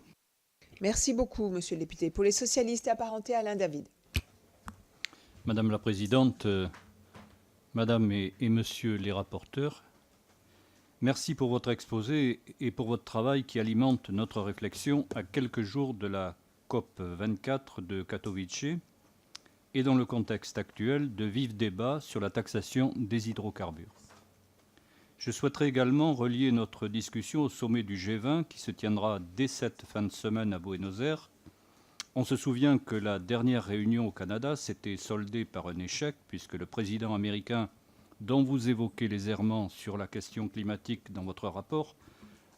Merci beaucoup, monsieur le député. Pour les socialistes apparentés, Alain David. Madame la Présidente, Madame et Monsieur les rapporteurs, merci pour votre exposé et pour votre travail qui alimente notre réflexion à quelques jours de la COP 24 de Katowice et dans le contexte actuel de vifs débats sur la taxation des hydrocarbures. Je souhaiterais également relier notre discussion au sommet du G20 qui se tiendra dès cette fin de semaine à Buenos Aires On se souvient que la dernière réunion au Canada s'était soldée par un échec, puisque le président américain, dont vous évoquez les errements sur la question climatique dans votre rapport,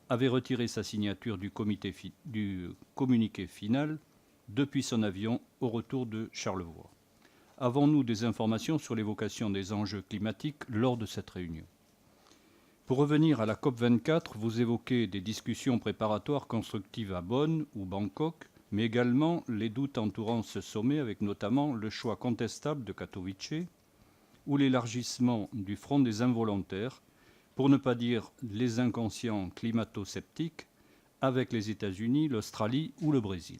avait retiré sa signature du communiqué final depuis son avion au retour de Charlevoix. Avons-nous des informations sur l'évocation des enjeux climatiques lors de cette réunion? Pour revenir à la COP24, vous évoquez des discussions préparatoires constructives à Bonn ou Bangkok, mais également les doutes entourant ce sommet, avec notamment le choix contestable de Katowice ou l'élargissement du front des involontaires, pour ne pas dire les inconscients climato-sceptiques, avec les États-Unis, l'Australie ou le Brésil.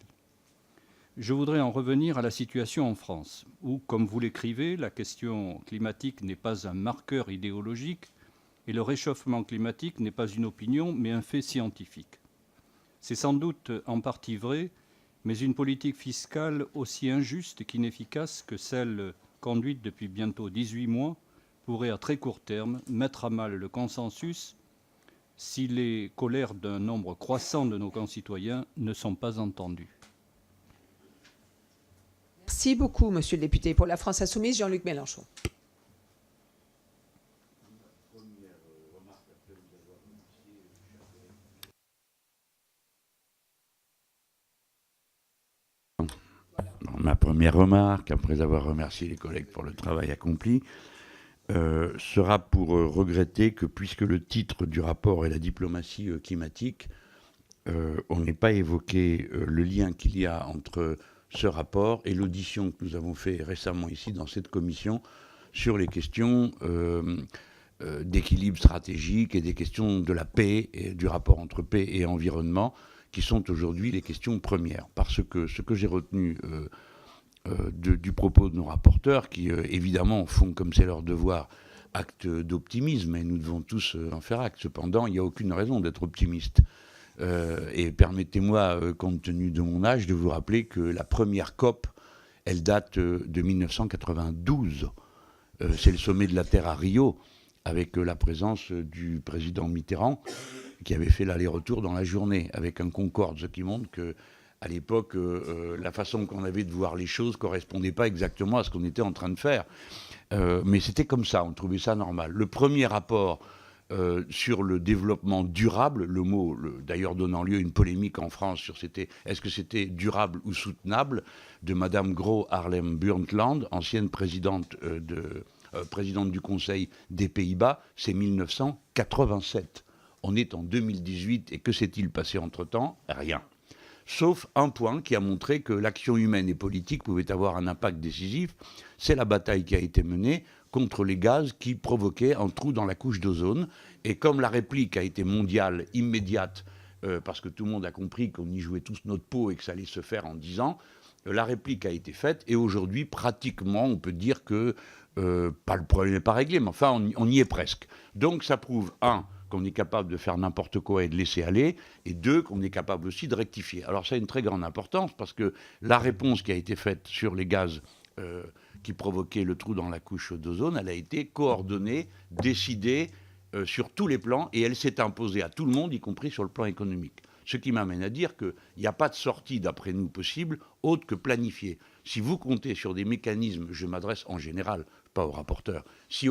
Je voudrais en revenir à la situation en France, où, comme vous l'écrivez, la question climatique n'est pas un marqueur idéologique et le réchauffement climatique n'est pas une opinion, mais un fait scientifique. C'est sans doute en partie vrai, mais une politique fiscale aussi injuste qu'inefficace que celle conduite depuis bientôt 18 mois pourrait à très court terme mettre à mal le consensus si les colères d'un nombre croissant de nos concitoyens ne sont pas entendues. Merci beaucoup, monsieur le député. Pour la France Insoumise, Jean-Luc Mélenchon. Ma première remarque, après avoir remercié les collègues pour le travail accompli, sera pour regretter que, puisque le titre du rapport est la diplomatie climatique, on n'ait pas évoqué le lien qu'il y a entre ce rapport et l'audition que nous avons fait récemment ici dans cette commission sur les questions d'équilibre stratégique et des questions de la paix et du rapport entre paix et environnement, qui sont aujourd'hui les questions premières. Parce que ce que j'ai retenu du propos de nos rapporteurs, qui évidemment font, comme c'est leur devoir, acte d'optimisme, et nous devons tous en faire acte. Cependant, il n'y a aucune raison d'être optimiste. Et permettez-moi, compte tenu de mon âge, de vous rappeler que la première COP, elle date de 1992. C'est le sommet de la Terre à Rio, avec la présence du président Mitterrand, qui avait fait l'aller-retour dans la journée, avec un Concorde, ce qui montre qu'à l'époque, la façon qu'on avait de voir les choses ne correspondait pas exactement à ce qu'on était en train de faire. Mais c'était comme ça, on trouvait ça normal. Le premier rapport sur le développement durable, le mot d'ailleurs donnant lieu à une polémique en France sur est-ce que c'était durable ou soutenable, de Madame Gro Harlem Brundtland, ancienne présidente du Conseil des Pays-Bas, c'est 1987. On est en 2018 et que s'est-il passé entre-temps? Rien. Sauf un point qui a montré que l'action humaine et politique pouvait avoir un impact décisif, c'est la bataille qui a été menée contre les gaz qui provoquaient un trou dans la couche d'ozone. Et comme la réplique a été mondiale, immédiate, parce que tout le monde a compris qu'on y jouait tous notre peau et que ça allait se faire en 10 ans, la réplique a été faite et aujourd'hui, pratiquement, on peut dire que, pas le problème n'est pas réglé, mais enfin, on y est presque. Donc ça prouve, qu'on est capable de faire n'importe quoi et de laisser aller, et 2, qu'on est capable aussi de rectifier. Alors ça a une très grande importance, parce que la réponse qui a été faite sur les gaz qui provoquaient le trou dans la couche d'ozone, elle a été coordonnée, décidée sur tous les plans, et elle s'est imposée à tout le monde, y compris sur le plan économique. Ce qui m'amène à dire qu'il n'y a pas de sortie, d'après nous, possible, autre que planifiée. Si vous comptez sur des mécanismes, je m'adresse en général, pas aux rapporteurs, si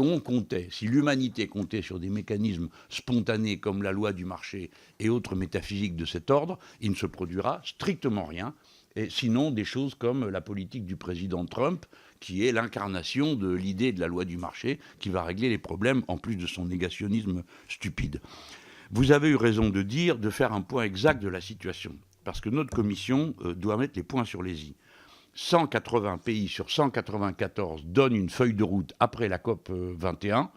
l'humanité comptait sur des mécanismes spontanés comme la loi du marché et autres métaphysiques de cet ordre, il ne se produira strictement rien. Et sinon, des choses comme la politique du président Trump, qui est l'incarnation de l'idée de la loi du marché, qui va régler les problèmes, en plus de son négationnisme stupide. Vous avez eu raison de faire un point exact de la situation, parce que notre commission doit mettre les points sur les i. 180 pays sur 194 donnent une feuille de route après la COP 21.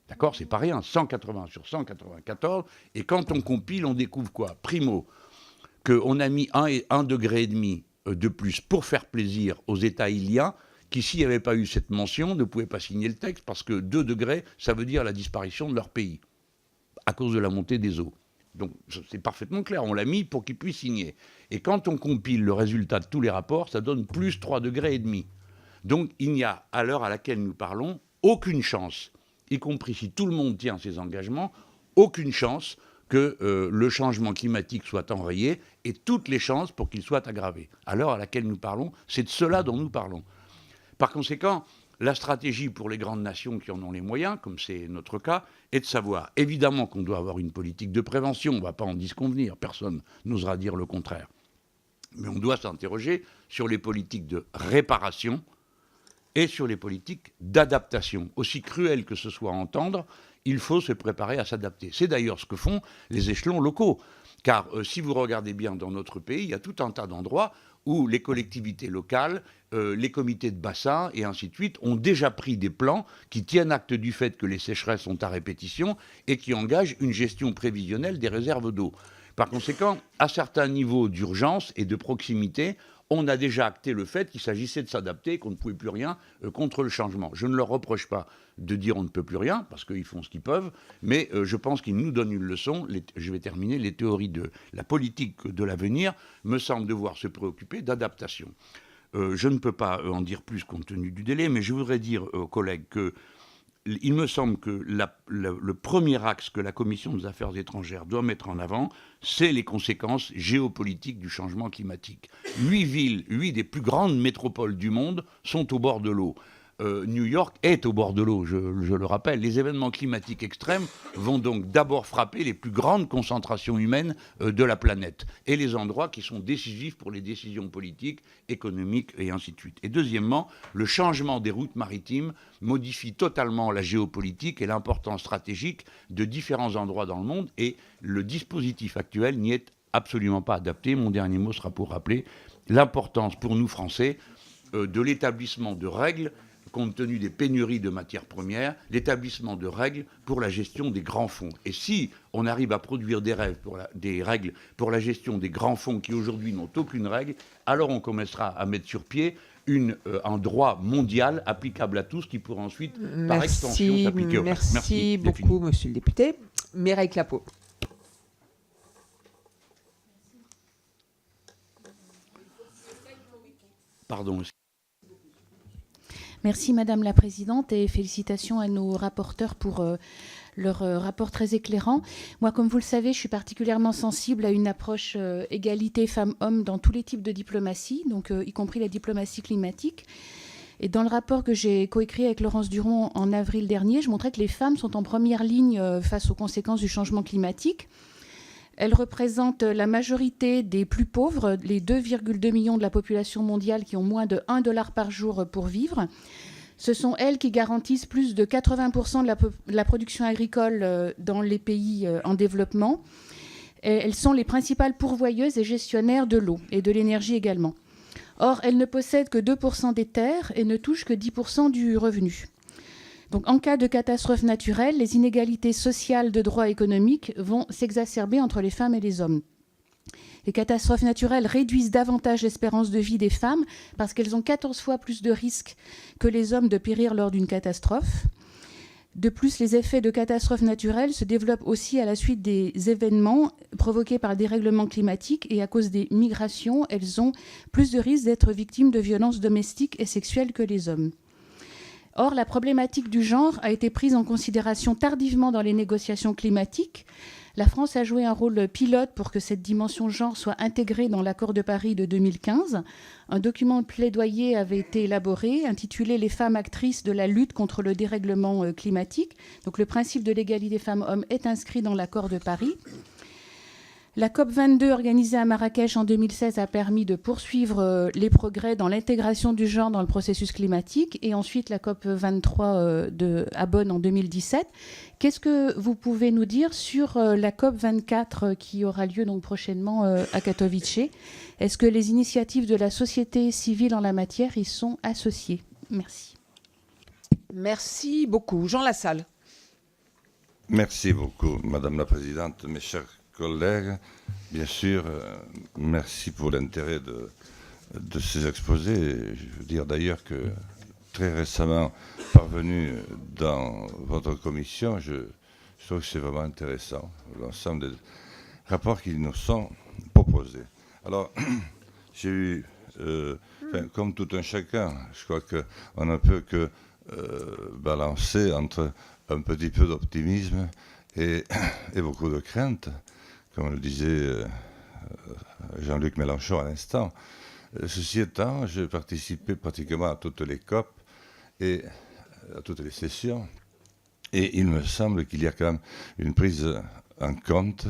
D'accord, c'est pas rien, 180 sur 194. Et quand on compile, on découvre quoi? Primo, qu'on a mis 1,5 degré de plus pour faire plaisir aux États iliens, qui, s'il n'y avait pas eu cette mention, ne pouvaient pas signer le texte, parce que 2 degrés, ça veut dire la disparition de leur pays, à cause de la montée des eaux. Donc c'est parfaitement clair, on l'a mis pour qu'ils puissent signer. Et quand on compile le résultat de tous les rapports, ça donne plus 3,5 degrés. Donc il n'y a, à l'heure à laquelle nous parlons, aucune chance, y compris si tout le monde tient ses engagements, aucune chance que le changement climatique soit enrayé et toutes les chances pour qu'il soit aggravé. À l'heure à laquelle nous parlons, c'est de cela dont nous parlons. Par conséquent, la stratégie pour les grandes nations qui en ont les moyens, comme c'est notre cas, est de savoir, évidemment qu'on doit avoir une politique de prévention, on ne va pas en disconvenir, personne n'osera dire le contraire. Mais on doit s'interroger sur les politiques de réparation et sur les politiques d'adaptation. Aussi cruel que ce soit à entendre, il faut se préparer à s'adapter. C'est d'ailleurs ce que font les échelons locaux. Car si vous regardez bien dans notre pays, il y a tout un tas d'endroits où les collectivités locales, les comités de bassin et ainsi de suite ont déjà pris des plans qui tiennent acte du fait que les sécheresses sont à répétition et qui engagent une gestion prévisionnelle des réserves d'eau. Par conséquent, à certains niveaux d'urgence et de proximité, on a déjà acté le fait qu'il s'agissait de s'adapter, qu'on ne pouvait plus rien contre le changement. Je ne leur reproche pas de dire on ne peut plus rien, parce qu'ils font ce qu'ils peuvent, mais je pense qu'ils nous donnent une leçon. Je vais terminer. Les théories de la politique de l'avenir me semblent devoir se préoccuper d'adaptation. Je ne peux pas en dire plus compte tenu du délai, mais je voudrais dire aux collègues que il me semble que le premier axe que la Commission des affaires étrangères doit mettre en avant, c'est les conséquences géopolitiques du changement climatique. 8 villes, 8 des plus grandes métropoles du monde sont au bord de l'eau. New York est au bord de l'eau, je le rappelle. Les événements climatiques extrêmes vont donc d'abord frapper les plus grandes concentrations humaines de la planète et les endroits qui sont décisifs pour les décisions politiques, économiques et ainsi de suite. Et deuxièmement, le changement des routes maritimes modifie totalement la géopolitique et l'importance stratégique de différents endroits dans le monde et le dispositif actuel n'y est absolument pas adapté. Mon dernier mot sera pour rappeler l'importance pour nous Français de l'établissement de règles compte tenu des pénuries de matières premières, l'établissement de règles pour la gestion des grands fonds. Et si on arrive à produire des règles pour la gestion des grands fonds qui aujourd'hui n'ont aucune règle, alors on commencera à mettre sur pied un droit mondial applicable à tous qui pourra ensuite, par extension, s'appliquer au reste. Merci beaucoup, monsieur le député. Mireille Clapeau. Pardon. Merci Madame la Présidente et félicitations à nos rapporteurs pour leur rapport très éclairant. Moi, comme vous le savez, je suis particulièrement sensible à une approche égalité femmes-hommes dans tous les types de diplomatie, donc y compris la diplomatie climatique. Et dans le rapport que j'ai coécrit avec Laurence Duron en avril dernier, je montrais que les femmes sont en première ligne face aux conséquences du changement climatique. Elles représentent la majorité des plus pauvres, les 2,2 millions de la population mondiale qui ont moins de $1 par jour pour vivre. Ce sont elles qui garantissent plus de 80% de la production agricole dans les pays en développement. Et elles sont les principales pourvoyeuses et gestionnaires de l'eau et de l'énergie également. Or, elles ne possèdent que 2% des terres et ne touchent que 10% du revenu. Donc, en cas de catastrophe naturelle, les inégalités sociales de droits économiques vont s'exacerber entre les femmes et les hommes. Les catastrophes naturelles réduisent davantage l'espérance de vie des femmes parce qu'elles ont 14 fois plus de risques que les hommes de périr lors d'une catastrophe. De plus, les effets de catastrophes naturelles se développent aussi à la suite des événements provoqués par le dérèglement climatique et à cause des migrations, elles ont plus de risques d'être victimes de violences domestiques et sexuelles que les hommes. Or, la problématique du genre a été prise en considération tardivement dans les négociations climatiques. La France a joué un rôle pilote pour que cette dimension genre soit intégrée dans l'accord de Paris de 2015. Un document de plaidoyer avait été élaboré, intitulé « Les femmes actrices de la lutte contre le dérèglement climatique ». Donc, le principe de l'égalité femmes-hommes est inscrit dans l'accord de Paris. La COP22 organisée à Marrakech en 2016 a permis de poursuivre les progrès dans l'intégration du genre dans le processus climatique et ensuite la COP23 à Bonn en 2017. Qu'est-ce que vous pouvez nous dire sur la COP24 qui aura lieu donc prochainement à Katowice? Est-ce que les initiatives de la société civile en la matière y sont associées? Merci. Merci beaucoup. Jean Lassalle. Merci beaucoup, Madame la Présidente, mes chers collègues. Bien sûr, merci pour l'intérêt de ces exposés. Je veux dire d'ailleurs que très récemment parvenu dans votre commission, je trouve que c'est vraiment intéressant, l'ensemble des rapports qui nous sont proposés. Alors, j'ai eu, comme tout un chacun, je crois qu'on ne peut que balancer entre un petit peu d'optimisme et beaucoup de craintes, comme le disait Jean-Luc Mélenchon à l'instant. Ceci étant, j'ai participé pratiquement à toutes les COP et à toutes les sessions, et il me semble qu'il y a quand même une prise en compte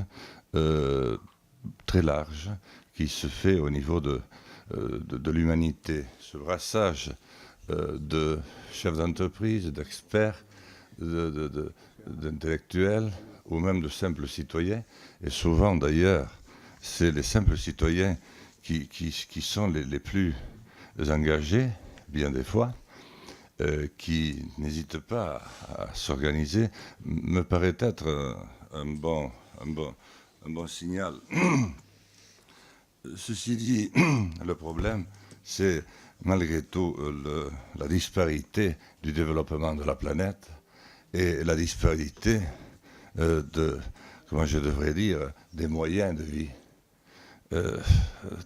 très large qui se fait au niveau de l'humanité. Ce brassage de chefs d'entreprise, d'experts, d'intellectuels ou même de simples citoyens, et souvent d'ailleurs, c'est les simples citoyens qui sont les plus engagés, bien des fois, qui n'hésitent pas à s'organiser, me paraît être un bon signal. Ceci dit, le problème, c'est malgré tout la disparité du développement de la planète et la disparité comment je devrais dire, des moyens de vie.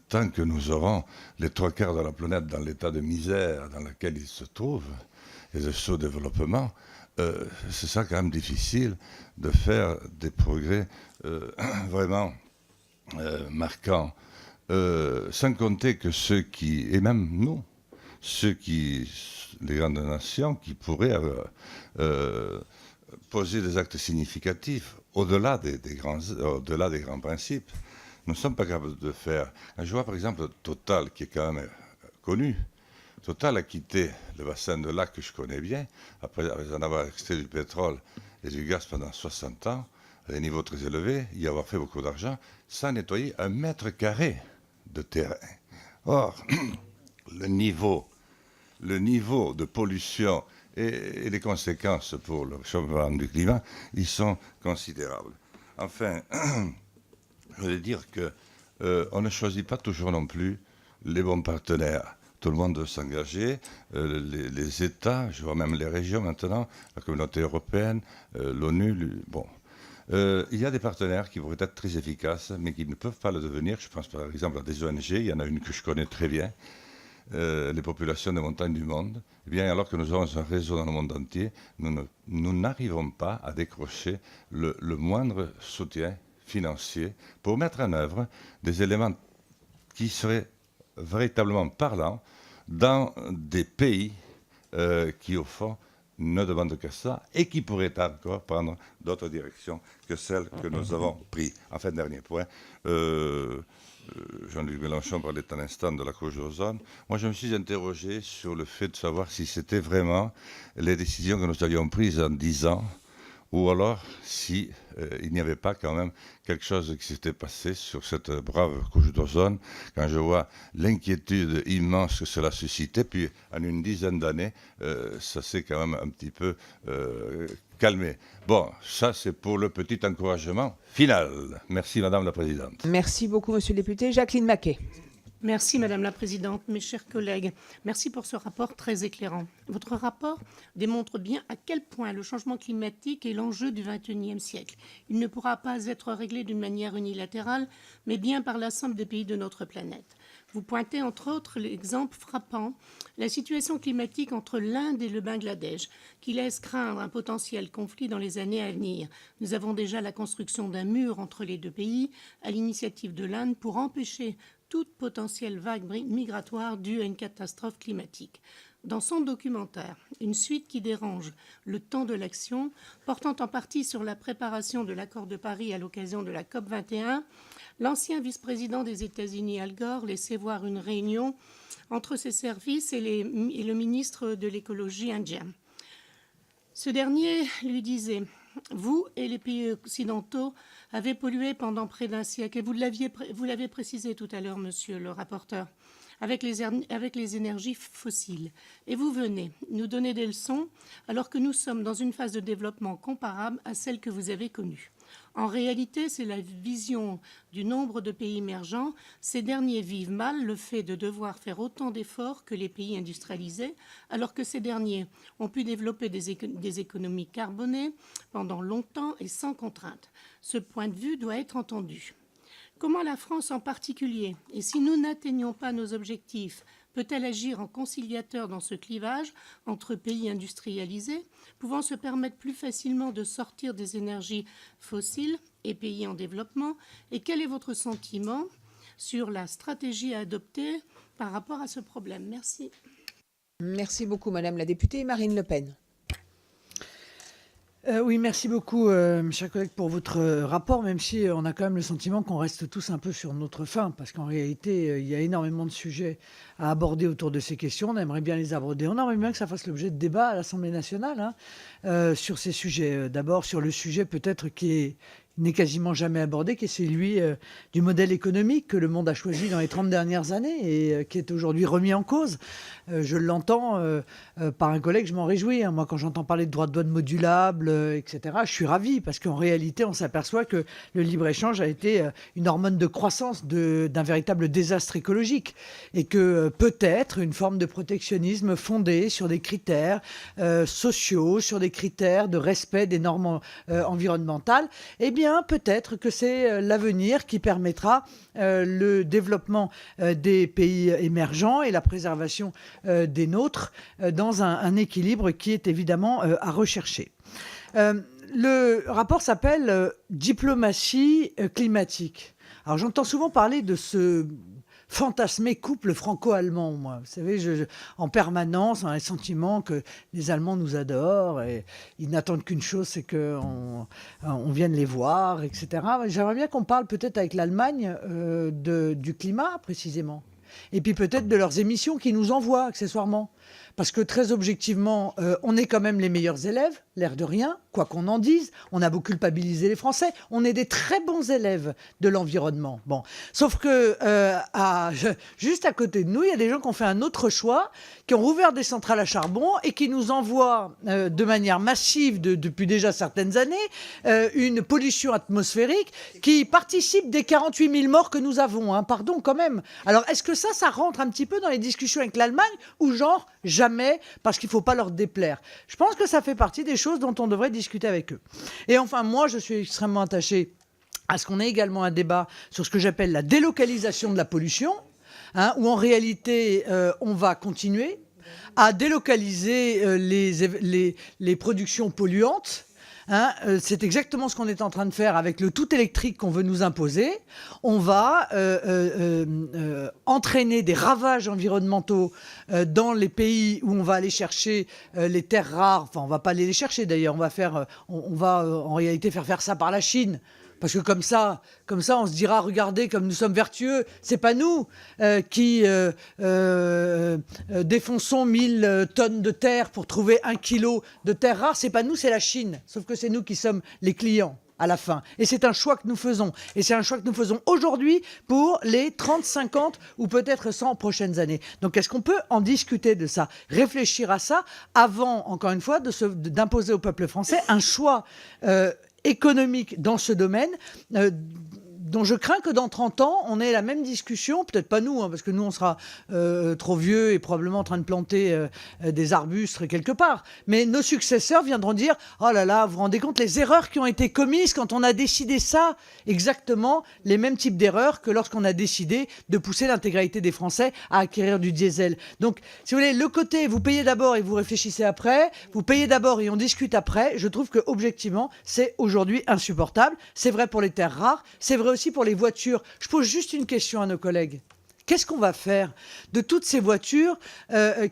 Tant que nous aurons les 3/4 de la planète dans l'état de misère dans lequel il se trouve et de sous-développement, ce sera quand même difficile de faire des progrès vraiment marquants. Sans compter que et même nous, les grandes nations qui pourraient poser des actes significatifs au-delà des grands principes, nous ne sommes pas capables de faire. Je vois par exemple Total, qui est quand même connu. Total a quitté le bassin de lac que je connais bien, après en avoir extrait du pétrole et du gaz pendant 60 ans, à des niveaux très élevés, y avoir fait beaucoup d'argent, sans nettoyer 1 mètre carré de terrain. Or, le niveau de pollution et les conséquences pour le changement du climat, ils sont considérables. Enfin, je voulais dire qu'on ne choisit pas toujours non plus les bons partenaires. Tout le monde doit s'engager, les États, je vois même les régions maintenant, la communauté européenne, l'ONU, bon. Il y a des partenaires qui pourraient être très efficaces, mais qui ne peuvent pas le devenir. Je pense par exemple à des ONG, il y en a une que je connais très bien, les populations des montagnes du monde. Eh bien, alors que nous avons un réseau dans le monde entier, nous n'arrivons pas à décrocher le moindre soutien financier pour mettre en œuvre des éléments qui seraient véritablement parlants dans des pays qui, au fond, ne demandent que ça et qui pourraient encore prendre d'autres directions que celles que nous avons prises. Enfin, dernier point, Jean-Luc Mélenchon parlait à l'instant de la couche d'ozone. Moi, je me suis interrogé sur le fait de savoir si c'était vraiment les décisions que nous avions prises en 10 ans ou alors si il n'y avait pas quand même quelque chose qui s'était passé sur cette brave couche d'ozone, quand je vois l'inquiétude immense que cela suscitait, puis en une dizaine d'années, ça s'est quand même un petit peu calmé. Bon, ça c'est pour le petit encouragement final. Merci Madame la Présidente. Merci beaucoup Monsieur le député. Jacqueline Maquet. Merci Madame la Présidente, mes chers collègues. Merci pour ce rapport très éclairant. Votre rapport démontre bien à quel point le changement climatique est l'enjeu du XXIe siècle. Il ne pourra pas être réglé d'une manière unilatérale, mais bien par l'ensemble des pays de notre planète. Vous pointez entre autres l'exemple frappant, la situation climatique entre l'Inde et le Bangladesh, qui laisse craindre un potentiel conflit dans les années à venir. Nous avons déjà la construction d'un mur entre les deux pays, à l'initiative de l'Inde, pour empêcher toute potentielle vague migratoire due à une catastrophe climatique. Dans son documentaire, Une suite qui dérange, le temps de l'action, portant en partie sur la préparation de l'accord de Paris à l'occasion de la COP21, l'ancien vice-président des États-Unis, Al Gore, laissait voir une réunion entre ses services et le ministre de l'écologie indien. Ce dernier lui disait « Vous et les pays occidentaux avez pollué pendant près d'un siècle, et vous l'avez précisé tout à l'heure, monsieur le rapporteur, avec les énergies fossiles. Et vous venez nous donner des leçons alors que nous sommes dans une phase de développement comparable à celle que vous avez connue. En réalité, c'est la vision du nombre de pays émergents. Ces derniers vivent mal le fait de devoir faire autant d'efforts que les pays industrialisés, alors que ces derniers ont pu développer des économies carbonées pendant longtemps et sans contrainte. Ce point de vue doit être entendu. Comment la France en particulier, et si nous n'atteignons pas nos objectifs, peut-elle agir en conciliateur dans ce clivage entre pays industrialisés, pouvant se permettre plus facilement de sortir des énergies fossiles et pays en développement? Et quel est votre sentiment sur la stratégie à adopter par rapport à ce problème? Merci. Merci beaucoup, Madame la députée Marine Le Pen. Oui, merci beaucoup, mes chers collègues, pour votre rapport, même si on a quand même le sentiment qu'on reste tous un peu sur notre faim, parce qu'en réalité, il y a énormément de sujets à aborder autour de ces questions. On aimerait bien les aborder. On aimerait bien que ça fasse l'objet de débats à l'Assemblée nationale sur ces sujets. D'abord, sur le sujet peut-être qui n'est quasiment jamais abordé, qui est celui du modèle économique que le monde a choisi dans les 30 dernières années et qui est aujourd'hui remis en cause. Je l'entends par un collègue, je m'en réjouis. Moi, quand j'entends parler de droits de douane modulables, etc., je suis ravi parce qu'en réalité, on s'aperçoit que le libre-échange a été une hormone de croissance d'un véritable désastre écologique et que peut-être une forme de protectionnisme fondée sur des critères sociaux, sur des critères de respect des normes environnementales, eh bien, peut-être que c'est l'avenir qui permettra le développement des pays émergents et la préservation des nôtres dans un équilibre qui est évidemment à rechercher. Le rapport s'appelle Diplomatie climatique. Alors j'entends souvent parler de ce fantasmé couple franco-allemand, moi. Vous savez, en permanence, on a le sentiment que les Allemands nous adorent et ils n'attendent qu'une chose, c'est qu'on vienne les voir, etc. J'aimerais bien qu'on parle peut-être avec l'Allemagne du climat, précisément. Et puis peut-être de leurs émissions qu'ils nous envoient accessoirement. Parce que très objectivement, on est quand même les meilleurs élèves, l'air de rien, quoi qu'on en dise. On a beau culpabiliser les Français, on est des très bons élèves de l'environnement. Bon, sauf que juste à côté de nous, il y a des gens qui ont fait un autre choix, qui ont rouvert des centrales à charbon et qui nous envoient de manière massive depuis déjà certaines années une pollution atmosphérique qui participe des 48 000 morts que nous avons. Hein. Pardon, quand même. Alors, est-ce que ça rentre un petit peu dans les discussions avec l'Allemagne ou genre jamais, parce qu'il ne faut pas leur déplaire? Je pense que ça fait partie des choses dont on devrait discuter avec eux. Et enfin, moi, je suis extrêmement attaché à ce qu'on ait également un débat sur ce que j'appelle la délocalisation de la pollution, où en réalité, on va continuer à délocaliser les productions polluantes. C'est exactement ce qu'on est en train de faire avec le tout électrique qu'on veut nous imposer. On va entraîner des ravages environnementaux dans les pays où on va aller chercher les terres rares. Enfin, on va pas aller les chercher d'ailleurs. On va en réalité faire ça par la Chine. Parce que comme ça, on se dira, regardez, comme nous sommes vertueux, c'est pas nous qui défonçons 1000 tonnes de terre pour trouver 1 kilo de terre rare. C'est pas nous, c'est la Chine. Sauf que c'est nous qui sommes les clients à la fin. Et c'est un choix que nous faisons. Et c'est un choix que nous faisons aujourd'hui pour les 30, 50 ou peut-être 100 prochaines années. Donc, est-ce qu'on peut en discuter de ça, réfléchir à ça avant, encore une fois, d'imposer au peuple français un choix économique dans ce domaine, dont je crains que dans 30 ans, on ait la même discussion, peut-être pas nous, parce que nous, on sera trop vieux et probablement en train de planter des arbustes quelque part. Mais nos successeurs viendront dire « Oh là là, vous vous rendez compte les erreurs qui ont été commises quand on a décidé ça ?» Exactement les mêmes types d'erreurs que lorsqu'on a décidé de pousser l'intégralité des Français à acquérir du diesel. Donc, si vous voulez, le côté « vous payez d'abord et vous réfléchissez après », vous payez d'abord et on discute après, je trouve que objectivement, c'est aujourd'hui insupportable. C'est vrai pour les terres rares, c'est vrai aussi pour les voitures. Je pose juste une question à nos collègues. Qu'est-ce qu'on va faire de toutes ces voitures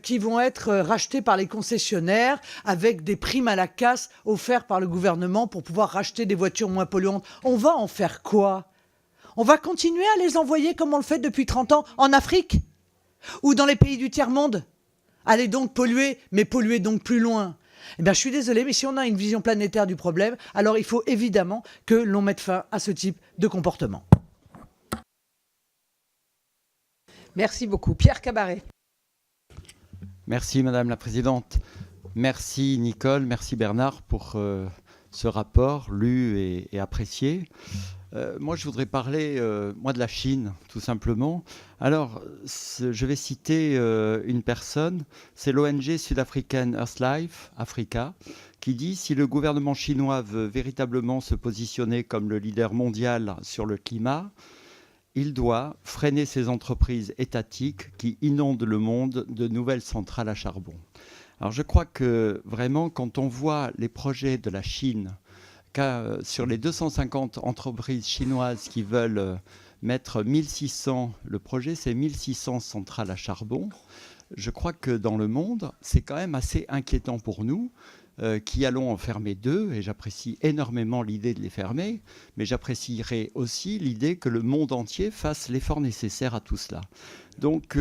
qui vont être rachetées par les concessionnaires avec des primes à la casse offertes par le gouvernement pour pouvoir racheter des voitures moins polluantes? On va en faire quoi? On va continuer à les envoyer comme on le fait depuis 30 ans en Afrique ou dans les pays du tiers-monde? Allez donc polluer, mais polluer donc plus loin. Eh bien, je suis désolé, mais si on a une vision planétaire du problème, alors il faut évidemment que l'on mette fin à ce type de comportement. Merci beaucoup. Pierre Cabaret. Merci Madame la Présidente. Merci Nicole, merci Bernard pour ce rapport lu et apprécié. Moi, je voudrais parler de la Chine, tout simplement. Alors, je vais citer une personne, c'est l'ONG sud-africaine Earthlife Africa, qui dit « Si le gouvernement chinois veut véritablement se positionner comme le leader mondial sur le climat, il doit freiner ces entreprises étatiques qui inondent le monde de nouvelles centrales à charbon. Alors je crois que vraiment, quand on voit les projets de la Chine, sur les 250 entreprises chinoises qui veulent mettre 1600, le projet c'est 1600 centrales à charbon, je crois que dans le monde, c'est quand même assez inquiétant pour nous, qui allons en fermer 2, et j'apprécie énormément l'idée de les fermer, mais j'apprécierais aussi l'idée que le monde entier fasse l'effort nécessaire à tout cela. Donc,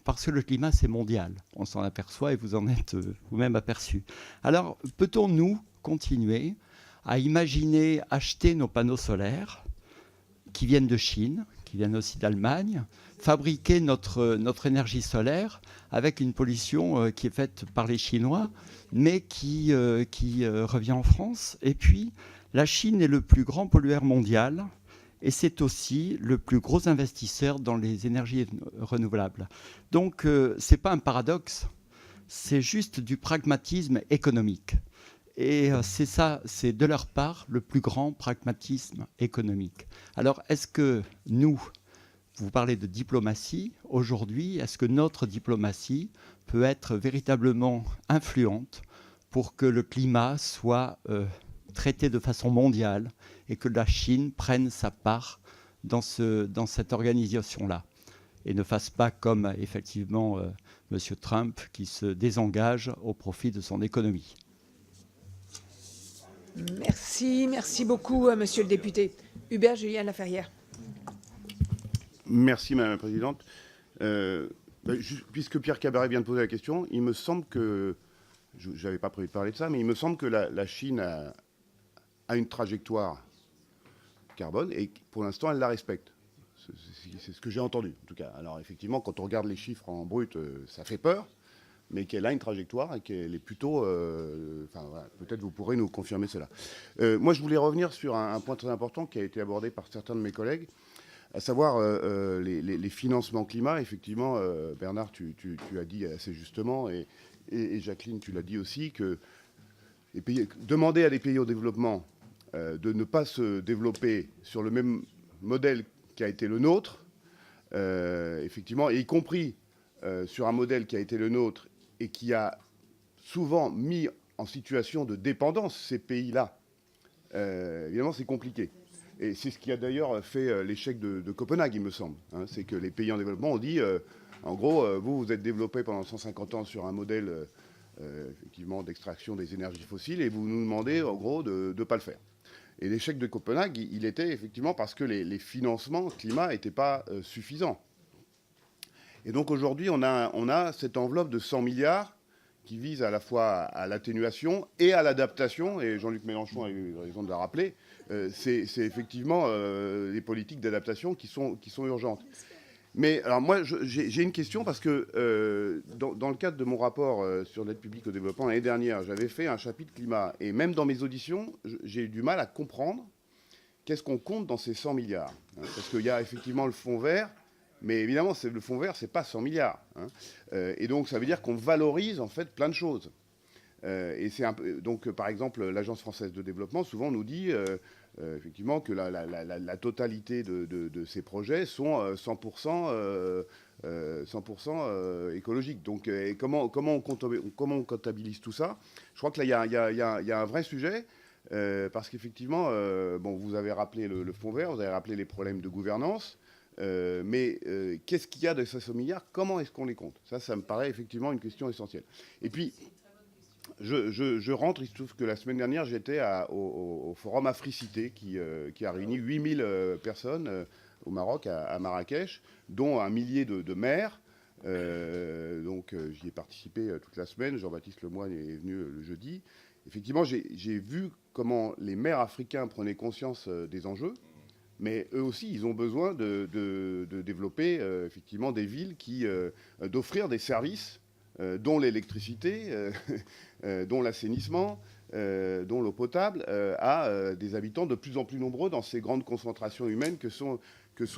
parce que le climat, c'est mondial, on s'en aperçoit et vous en êtes vous-même aperçu. Alors, peut-on, nous, continuer à imaginer acheter nos panneaux solaires qui viennent de Chine, qui viennent aussi d'Allemagne, fabriquer notre énergie solaire avec une pollution qui est faite par les Chinois, mais qui revient en France. Et puis, la Chine est le plus grand pollueur mondial et c'est aussi le plus gros investisseur dans les énergies renouvelables. Donc, ce n'est pas un paradoxe, c'est juste du pragmatisme économique. Et c'est ça, c'est de leur part le plus grand pragmatisme économique. Alors, est-ce que nous, vous parlez de diplomatie, aujourd'hui, est-ce que notre diplomatie peut être véritablement influente pour que le climat soit traité de façon mondiale et que la Chine prenne sa part dans cette organisation-là et ne fasse pas comme, effectivement, M. Trump qui se désengage au profit de son économie. Merci beaucoup, monsieur le député. Hubert Julien Laferrière. Merci, Madame la Présidente. Puisque Pierre Cabaret vient de poser la question, il me semble que, je n'avais pas prévu de parler de ça, mais il me semble que la Chine a une trajectoire carbone et pour l'instant, elle la respecte. C'est ce que j'ai entendu, en tout cas. Alors, effectivement, quand on regarde les chiffres en brut, ça fait peur, mais qu'elle a une trajectoire et qu'elle est plutôt... voilà, peut-être vous pourrez nous confirmer cela. Moi, je voulais revenir sur un point très important qui a été abordé par certains de mes collègues, à savoir les financements climat. Effectivement, Bernard, tu as dit assez justement, et Jacqueline, tu l'as dit aussi, que demander à des pays au développement de ne pas se développer sur le même modèle qui a été le nôtre, effectivement, et y compris sur un modèle qui a été le nôtre et qui a souvent mis en situation de dépendance ces pays-là, évidemment, c'est compliqué. Et c'est ce qui a d'ailleurs fait l'échec de Copenhague, il me semble. Hein. C'est que les pays en développement ont dit, en gros, vous êtes développés pendant 150 ans sur un modèle effectivement d'extraction des énergies fossiles et vous nous demandez, en gros, de ne pas le faire. Et l'échec de Copenhague, il était effectivement parce que les financements climat n'étaient pas suffisants. Et donc aujourd'hui, on a cette enveloppe de 100 milliards qui vise à la fois à l'atténuation et à l'adaptation. Et Jean-Luc Mélenchon a eu raison de le rappeler. C'est effectivement les politiques d'adaptation qui sont urgentes. Mais alors moi, j'ai une question parce que dans le cadre de mon rapport sur l'aide publique au développement l'année dernière, j'avais fait un chapitre climat. Et même dans mes auditions, j'ai eu du mal à comprendre qu'est-ce qu'on compte dans ces 100 milliards. Hein, parce qu'il y a effectivement le fonds vert. Mais évidemment, le fonds vert, ce n'est pas 100 milliards. Hein. Et donc, ça veut dire qu'on valorise, en fait, plein de choses. Et c'est donc, par exemple, l'Agence française de développement, souvent, nous dit effectivement que la totalité de ces projets sont 100% écologiques. Donc, comment on comptabilise tout ça? Je crois que là, il y a un vrai sujet. Parce qu'effectivement, vous avez rappelé le fonds vert, vous avez rappelé les problèmes de gouvernance. Mais qu'est-ce qu'il y a de ces 100 milliards? Comment est-ce qu'on les compte? Ça me paraît effectivement une question essentielle. Et puis, je rentre, il se trouve que la semaine dernière, j'étais au Forum Africité qui a réuni 8000 personnes au Maroc, à Marrakech, dont un millier de maires. Donc, j'y ai participé toute la semaine. Jean-Baptiste Lemoyne est venu le jeudi. Effectivement, j'ai vu comment les maires africains prenaient conscience des enjeux. Mais eux aussi, ils ont besoin de développer effectivement des villes d'offrir des services, dont l'électricité, dont l'assainissement, dont l'eau potable, à des habitants de plus en plus nombreux dans ces grandes concentrations humaines que sont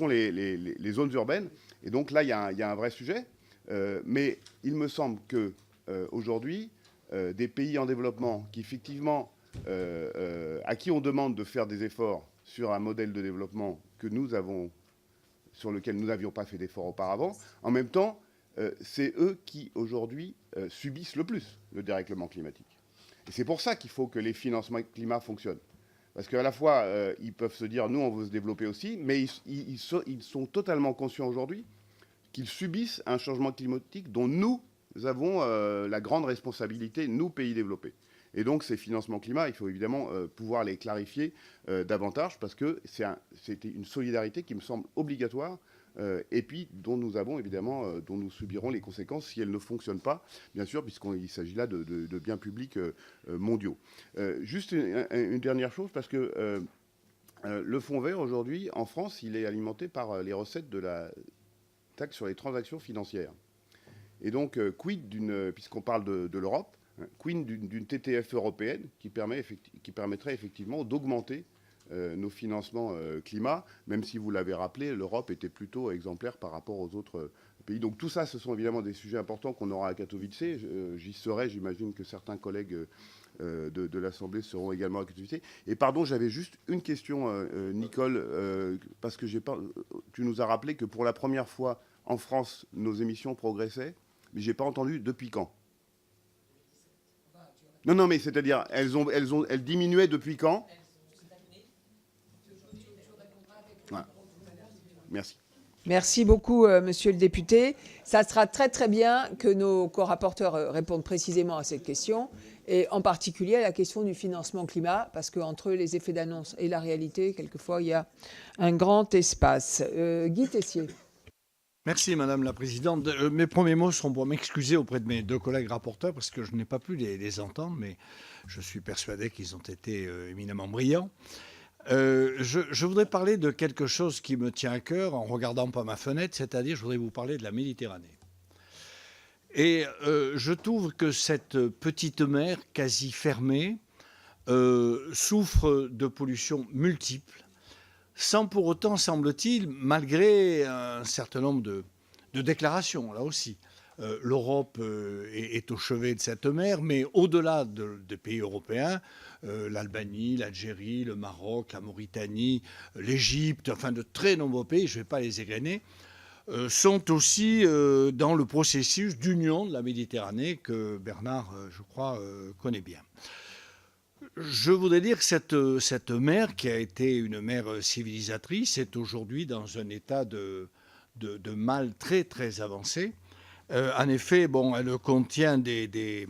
les zones urbaines. Et donc là, il y a un vrai sujet. Mais il me semble qu'aujourd'hui, des pays en développement qui effectivement, à qui on demande de faire des efforts sur un modèle de développement sur lequel nous n'avions pas fait d'efforts auparavant. En même temps, c'est eux qui, aujourd'hui, subissent le plus le dérèglement climatique. Et c'est pour ça qu'il faut que les financements climat fonctionnent. Parce qu'à la fois, ils peuvent se dire, nous, on veut se développer aussi, mais ils sont totalement conscients aujourd'hui qu'ils subissent un changement climatique dont nous avons la grande responsabilité, nous, pays développés. Et donc, ces financements climat, il faut évidemment pouvoir les clarifier davantage, parce que c'était une solidarité qui me semble obligatoire, et puis dont nous avons évidemment, dont nous subirons les conséquences si elle ne fonctionne pas, bien sûr, puisqu'il s'agit là de biens publics mondiaux. Juste une dernière chose, parce que le fonds vert, aujourd'hui, en France, il est alimenté par les recettes de la taxe sur les transactions financières. Et donc, puisqu'on parle de l'Europe, quid d'une TTF européenne qui permettrait effectivement d'augmenter nos financements climat, même si vous l'avez rappelé, l'Europe était plutôt exemplaire par rapport aux autres pays. Donc tout ça, ce sont évidemment des sujets importants qu'on aura à Katowice. J'y serai, j'imagine que certains collègues de l'Assemblée seront également à Katowice. Et pardon, j'avais juste une question, Nicole, parce que tu nous as rappelé que pour la première fois en France, nos émissions progressaient, mais je n'ai pas entendu depuis quand. Non, mais c'est-à-dire, elles diminuaient depuis quand? Voilà. Merci. Merci beaucoup, monsieur le député. Ça sera très très bien que nos co-rapporteurs répondent précisément à cette question, et en particulier à la question du financement climat, parce qu'entre les effets d'annonce et la réalité, quelquefois, il y a un grand espace. Guy Tessier. Merci Madame la Présidente. Mes premiers mots seront pour m'excuser auprès de mes deux collègues rapporteurs parce que je n'ai pas pu les entendre, mais je suis persuadé qu'ils ont été éminemment brillants. Je voudrais parler de quelque chose qui me tient à cœur en regardant par ma fenêtre, c'est-à-dire je voudrais vous parler de la Méditerranée. Et je trouve que cette petite mer quasi fermée souffre de pollutions multiples, sans pour autant, semble-t-il, malgré un certain nombre de déclarations, là aussi. L'Europe est au chevet de cette mer, mais au-delà des pays européens, l'Albanie, l'Algérie, le Maroc, la Mauritanie, l'Égypte, enfin de très nombreux pays, je ne vais pas les égrener, sont aussi dans le processus d'union de la Méditerranée que Bernard, je crois, connaît bien. Je voudrais dire que cette mer, qui a été une mer civilisatrice, est aujourd'hui dans un état de mal très très avancé. En effet, elle contient des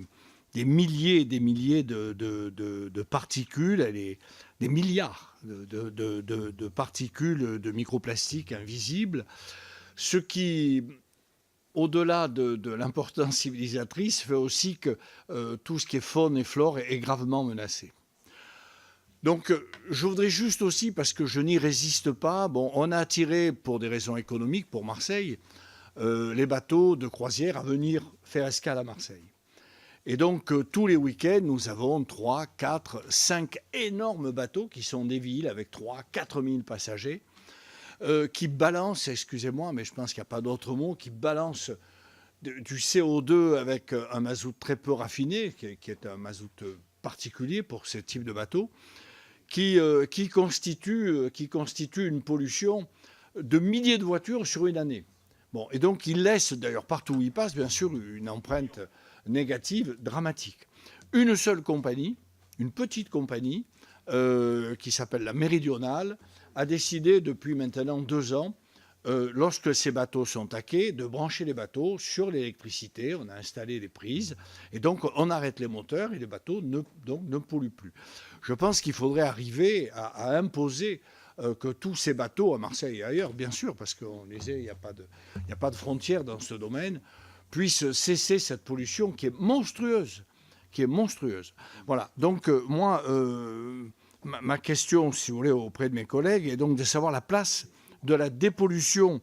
milliers et des milliers de particules, des milliards de particules de microplastiques invisibles, ce qui, au-delà de l'importance civilisatrice, fait aussi que tout ce qui est faune et flore est gravement menacé. Donc, je voudrais juste aussi, parce que je n'y résiste pas, on a attiré, pour des raisons économiques, pour Marseille, les bateaux de croisière à venir faire escale à Marseille. Et donc, tous les week-ends, nous avons 3, 4, 5 énormes bateaux qui sont des villes avec 3 4 000 passagers, qui balancent, excusez-moi, mais je pense qu'il n'y a pas d'autre mot, qui balancent du CO2 avec un mazout très peu raffiné, qui est un mazout particulier pour ce type de bateau, qui constitue une pollution de milliers de voitures sur une année. Et donc il laisse, d'ailleurs partout où il passe, bien sûr, une empreinte négative dramatique. Une seule compagnie, une petite compagnie, qui s'appelle la Méridionale, a décidé depuis maintenant 2 ans, lorsque ces bateaux sont à quai, de brancher les bateaux sur l'électricité. On a installé les prises et donc on arrête les moteurs et les bateaux ne polluent plus. Je pense qu'il faudrait arriver à imposer que tous ces bateaux, à Marseille et ailleurs, bien sûr, parce qu'on disait il n'y a pas de frontières dans ce domaine, puissent cesser cette pollution qui est monstrueuse. Voilà. Donc moi, ma question, si vous voulez, auprès de mes collègues, est donc de savoir la place de la dépollution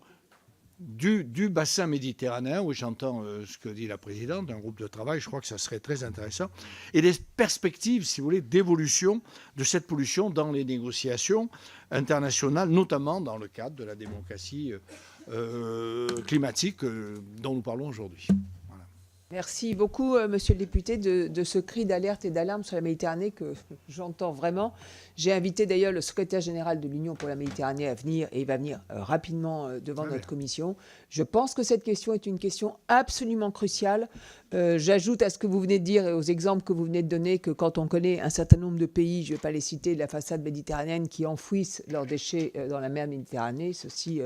du bassin méditerranéen, où j'entends ce que dit la présidente d'un groupe de travail, je crois que ça serait très intéressant, et des perspectives, si vous voulez, d'évolution de cette pollution dans les négociations internationales, notamment dans le cadre de la démocratie climatique dont nous parlons aujourd'hui. Voilà. Merci beaucoup, monsieur le député, de ce cri d'alerte et d'alarme sur la Méditerranée que j'entends vraiment. J'ai invité d'ailleurs le secrétaire général de l'Union pour la Méditerranée à venir, et il va venir rapidement devant notre commission. Je pense que cette question est une question absolument cruciale. J'ajoute à ce que vous venez de dire et aux exemples que vous venez de donner que quand on connaît un certain nombre de pays, je ne vais pas les citer, de la façade méditerranéenne qui enfouissent leurs déchets dans la mer Méditerranée, ceci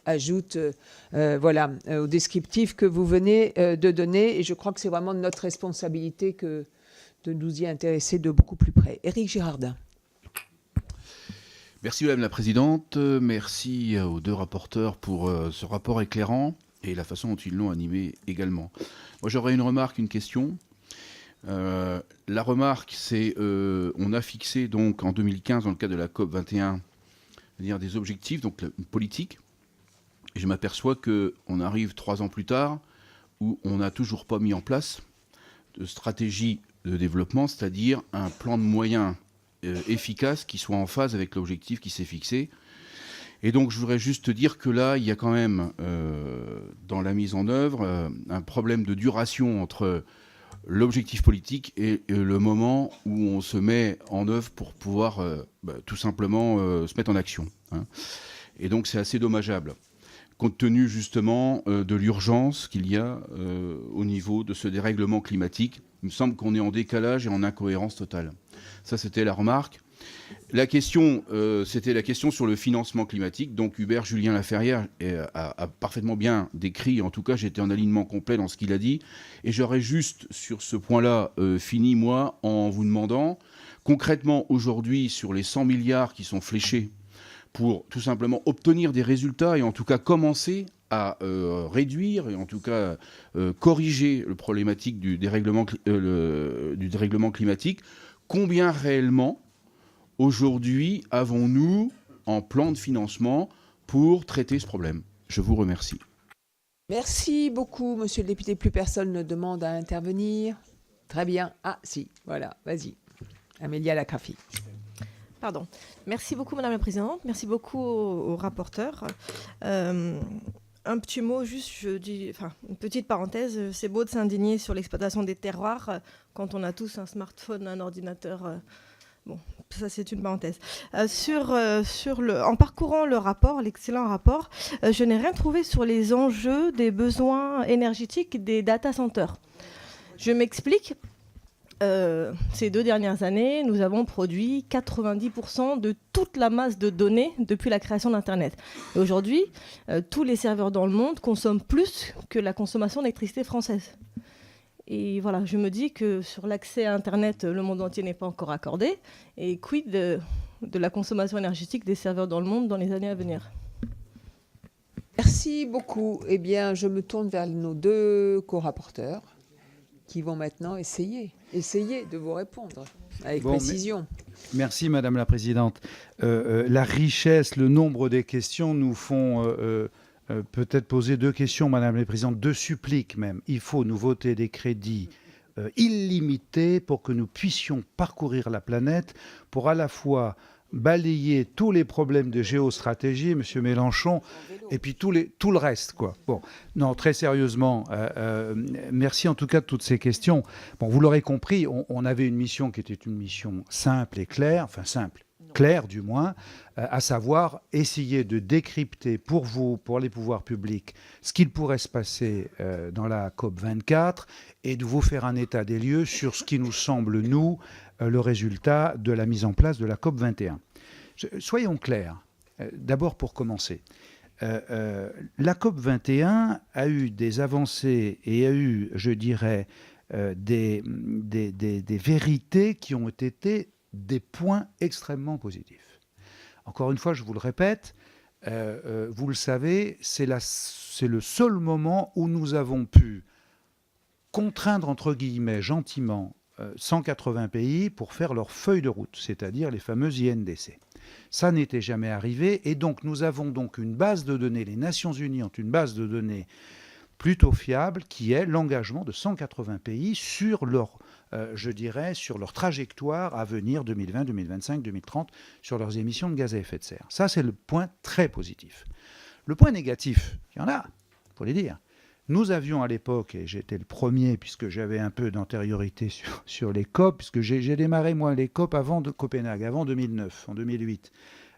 ajoute au descriptif que vous venez de donner. Et je crois que c'est vraiment notre responsabilité de nous y intéresser de beaucoup plus près. Éric Girardin. Merci Madame la Présidente, merci aux deux rapporteurs pour ce rapport éclairant et la façon dont ils l'ont animé également. Moi j'aurais une remarque, une question. La remarque, c'est on a fixé donc en 2015 dans le cadre de la COP 21 des objectifs, donc une politique. Et je m'aperçois qu'on arrive 3 ans plus tard où on n'a toujours pas mis en place de stratégie de développement, c'est-à-dire un plan de moyens efficace qui soit en phase avec l'objectif qui s'est fixé. Et donc je voudrais juste dire que là, il y a quand même dans la mise en œuvre un problème de duration entre l'objectif politique et le moment où on se met en œuvre pour pouvoir tout simplement se mettre en action. Et donc c'est assez dommageable, compte tenu justement de l'urgence qu'il y a au niveau de ce dérèglement climatique. Il me semble qu'on est en décalage et en incohérence totale. Ça, c'était la remarque. La question, c'était la question sur le financement climatique. Donc Hubert Julien Laferrière a parfaitement bien décrit. En tout cas, j'étais en alignement complet dans ce qu'il a dit. Et j'aurais juste, sur ce point-là, fini, moi, en vous demandant, concrètement, aujourd'hui, sur les 100 milliards qui sont fléchés pour tout simplement obtenir des résultats et en tout cas commencer à réduire et en tout cas corriger le problématique du dérèglement climatique, combien réellement aujourd'hui avons-nous en plan de financement pour traiter ce problème? Je vous remercie. Merci beaucoup, monsieur le député. Plus personne ne demande à intervenir. Très bien. Ah si, voilà, vas-y. Amélia Lacrafi. Pardon. Merci beaucoup, Madame la Présidente. Merci beaucoup aux rapporteurs. Un petit mot, juste, une petite parenthèse. C'est beau de s'indigner sur l'exploitation des terroirs quand on a tous un smartphone, un ordinateur. Bon, ça c'est une parenthèse. En parcourant le rapport, l'excellent rapport, je n'ai rien trouvé sur les enjeux des besoins énergétiques des data centers. Je m'explique. Ces 2 dernières années, nous avons produit 90% de toute la masse de données depuis la création d'Internet. Et aujourd'hui, tous les serveurs dans le monde consomment plus que la consommation d'électricité française. Et voilà, je me dis que sur l'accès à Internet, le monde entier n'est pas encore accordé. Et quid de la consommation énergétique des serveurs dans le monde dans les années à venir? Merci beaucoup. Eh bien, je me tourne vers nos 2 co-rapporteurs qui vont maintenant essayer de vous répondre avec précision. Merci Madame la Présidente. La richesse, le nombre des questions nous font peut-être poser 2 questions, Madame la Présidente, 2 suppliques même. Il faut nous voter des crédits illimités pour que nous puissions parcourir la planète, pour à la fois balayer tous les problèmes de géostratégie, M. Mélenchon, et puis tout le reste, quoi. Bon, non, très sérieusement, merci en tout cas de toutes ces questions. Bon, vous l'aurez compris, on avait une mission qui était une mission simple et claire, enfin simple, claire du moins, à savoir essayer de décrypter pour vous, pour les pouvoirs publics, ce qu'il pourrait se passer dans la COP 24 et de vous faire un état des lieux sur ce qui nous semble, nous, le résultat de la mise en place de la COP 21. Soyons clairs, d'abord pour commencer. La COP 21 a eu des avancées et a eu, je dirais, des vérités qui ont été des points extrêmement positifs. Encore une fois, je vous le répète, vous le savez, c'est le seul moment où nous avons pu contraindre, entre guillemets, gentiment, 180 pays pour faire leur feuille de route, c'est-à-dire les fameuses INDC. Ça n'était jamais arrivé, et donc nous avons donc une base de données, les Nations Unies ont une base de données plutôt fiable, qui est l'engagement de 180 pays sur leur, je dirais, sur leur trajectoire à venir 2020, 2025, 2030, sur leurs émissions de gaz à effet de serre. Ça, c'est le point très positif. Le point négatif, il y en a, il faut les dire, Nous avions à l'époque, et j'étais le premier puisque j'avais un peu d'antériorité sur les COP, puisque j'ai démarré moi les COP avant de Copenhague, avant 2009, en 2008.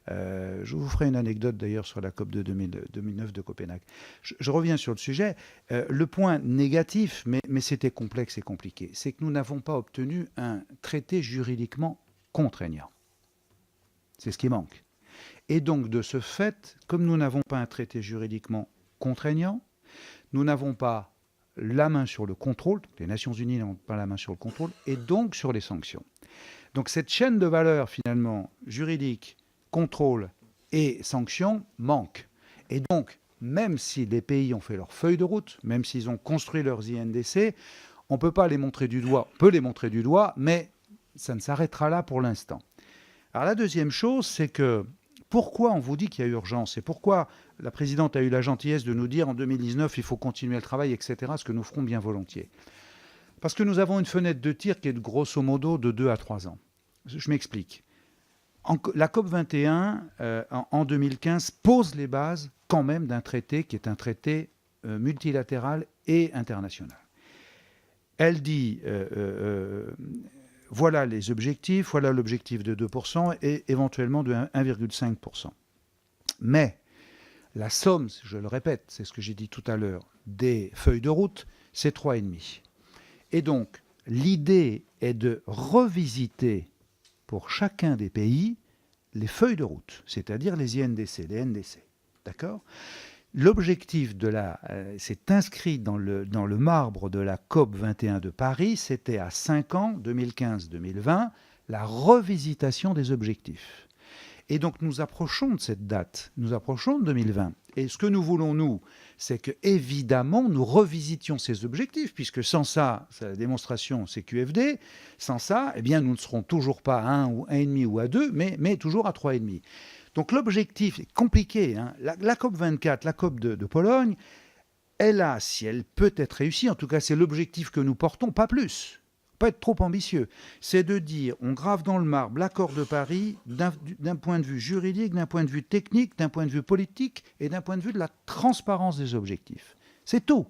Je vous ferai une anecdote d'ailleurs sur la COP de 2009 de Copenhague. Je reviens sur le sujet. Le point négatif, mais c'était complexe et compliqué, c'est que nous n'avons pas obtenu un traité juridiquement contraignant. C'est ce qui manque. Et donc, de ce fait, comme nous n'avons pas un traité juridiquement contraignant, nous n'avons pas la main sur le contrôle, les Nations Unies n'ont pas la main sur le contrôle, et donc sur les sanctions. Donc cette chaîne de valeur, finalement, juridique, contrôle et sanctions, manque. Et donc, même si les pays ont fait leur feuille de route, même s'ils ont construit leurs INDC, on ne peut pas les montrer du doigt. On peut les montrer du doigt, mais ça ne s'arrêtera là pour l'instant. Alors la deuxième chose, c'est que pourquoi on vous dit qu'il y a urgence et pourquoi la présidente a eu la gentillesse de nous dire en 2019 il faut continuer le travail, etc., ce que nous ferons bien volontiers. Parce que nous avons une fenêtre de tir qui est de grosso modo de 2 à 3 ans. Je m'explique. La COP21 en 2015 pose les bases quand même d'un traité qui est un traité multilatéral et international. Elle dit voilà les objectifs, voilà l'objectif de 2% et éventuellement de 1,5%. Mais la somme, je le répète, c'est ce que j'ai dit tout à l'heure, des feuilles de route, c'est 3,5. Et donc, l'idée est de revisiter pour chacun des pays les feuilles de route, c'est-à-dire les INDC, les NDC. D'accord ? L'objectif de c'est inscrit dans le marbre de la COP 21 de Paris, c'était à 5 ans, 2015-2020, la revisitation des objectifs. Et donc nous approchons de cette date, nous approchons de 2020. Et ce que nous voulons, nous, c'est que évidemment nous revisitions ces objectifs, puisque sans ça, c'est la démonstration, c'est QFD, sans ça, eh bien nous ne serons toujours pas à 1 ou 1,5 ou à 2, mais toujours à 3,5. Donc l'objectif est compliqué. Hein. La COP 24, la COP de Pologne, elle a, si elle peut être réussie, en tout cas c'est l'objectif que nous portons, pas plus, pas être trop ambitieux, c'est de dire, on grave dans le marbre l'accord de Paris d'un point de vue juridique, d'un point de vue technique, d'un point de vue politique et d'un point de vue de la transparence des objectifs. C'est tout.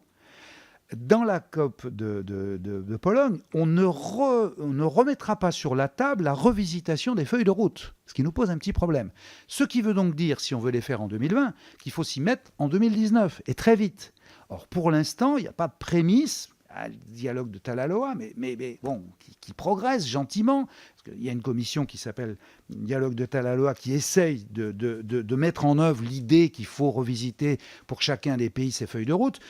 Dans la COP de Pologne, on ne remettra pas sur la table la revisitation des feuilles de route, ce qui nous pose un petit problème. Ce qui veut donc dire, si on veut les faire en 2020, qu'il faut s'y mettre en 2019, et très vite. Or, pour l'instant, il n'y a pas de prémisse, le dialogue de Talaloa, mais bon, qui progresse gentiment. Parce qu'il y a une commission qui s'appelle Dialogue de Talaloa qui essaye de mettre en œuvre l'idée qu'il faut revisiter pour chacun des pays ces feuilles de route.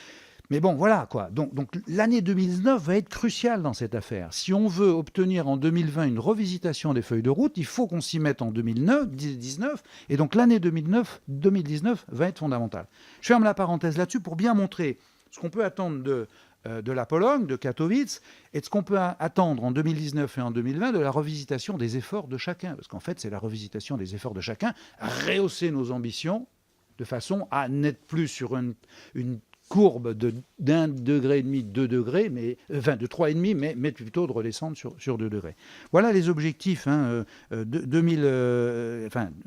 Mais bon, voilà quoi. Donc l'année 2019 va être cruciale dans cette affaire. Si on veut obtenir en 2020 une revisitation des feuilles de route, il faut qu'on s'y mette en 2019. Et donc l'année 2019 va être fondamentale. Je ferme la parenthèse là-dessus pour bien montrer ce qu'on peut attendre de la Pologne, de Katowice, et de ce qu'on peut attendre en 2019 et en 2020 de la revisitation des efforts de chacun. Parce qu'en fait, c'est la revisitation des efforts de chacun, rehausser nos ambitions de façon à n'être plus sur une courbe d'1,5 degré, 2 degrés, de 3,5, mais plutôt de redescendre sur 2 degrés. Voilà les objectifs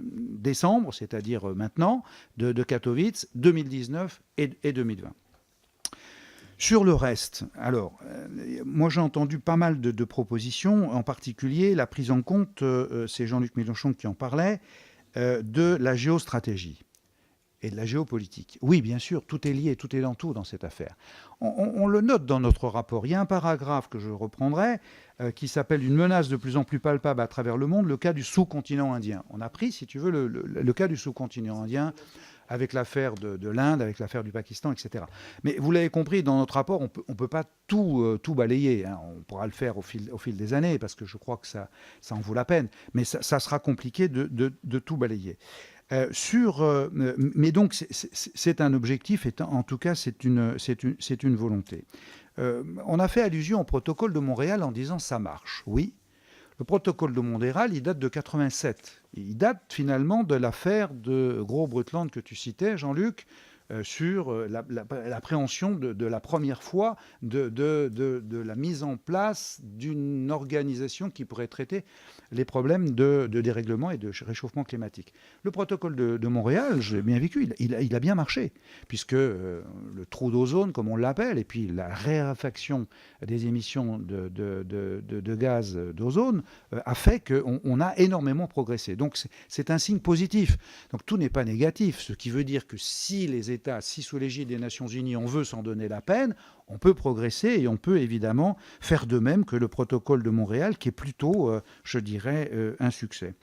décembre, c'est-à-dire maintenant, de Katowice, 2019 et 2020. Sur le reste, alors, moi j'ai entendu pas mal de propositions, en particulier la prise en compte, c'est Jean-Luc Mélenchon qui en parlait, de la géostratégie et de la géopolitique. Oui, bien sûr, tout est lié, tout est dans tout dans cette affaire. On le note dans notre rapport. Il y a un paragraphe que je reprendrai qui s'appelle « Une menace de plus en plus palpable à travers le monde, le cas du sous-continent indien ». On a pris, si tu veux, le cas du sous-continent indien avec l'affaire de l'Inde, avec l'affaire du Pakistan, etc. Mais vous l'avez compris, dans notre rapport, on ne peut pas tout balayer. Hein. On pourra le faire au fil des années, parce que je crois que ça en vaut la peine. Mais ça sera compliqué de tout balayer. Mais donc, c'est un objectif, et en tout cas, c'est une volonté. On a fait allusion au protocole de Montréal en disant « ça marche ». Oui, le protocole de Montréal, il date de 87. Il date finalement de l'affaire de Gros-Brundtland que tu citais, Jean-Luc, sur l'appréhension de la première fois de la mise en place d'une organisation qui pourrait traiter les problèmes de dérèglement et de réchauffement climatique. Le protocole de Montréal, je l'ai bien vécu, il a bien marché, puisque le trou d'ozone, comme on l'appelle, et puis la raréfaction des émissions de gaz d'ozone a fait qu'on a énormément progressé. Donc c'est un signe positif. Donc tout n'est pas négatif, ce qui veut dire que si les États, si sous l'égide des Nations Unies, on veut s'en donner la peine, on peut progresser et on peut évidemment faire de même que le protocole de Montréal, qui est plutôt, je dirais, un succès.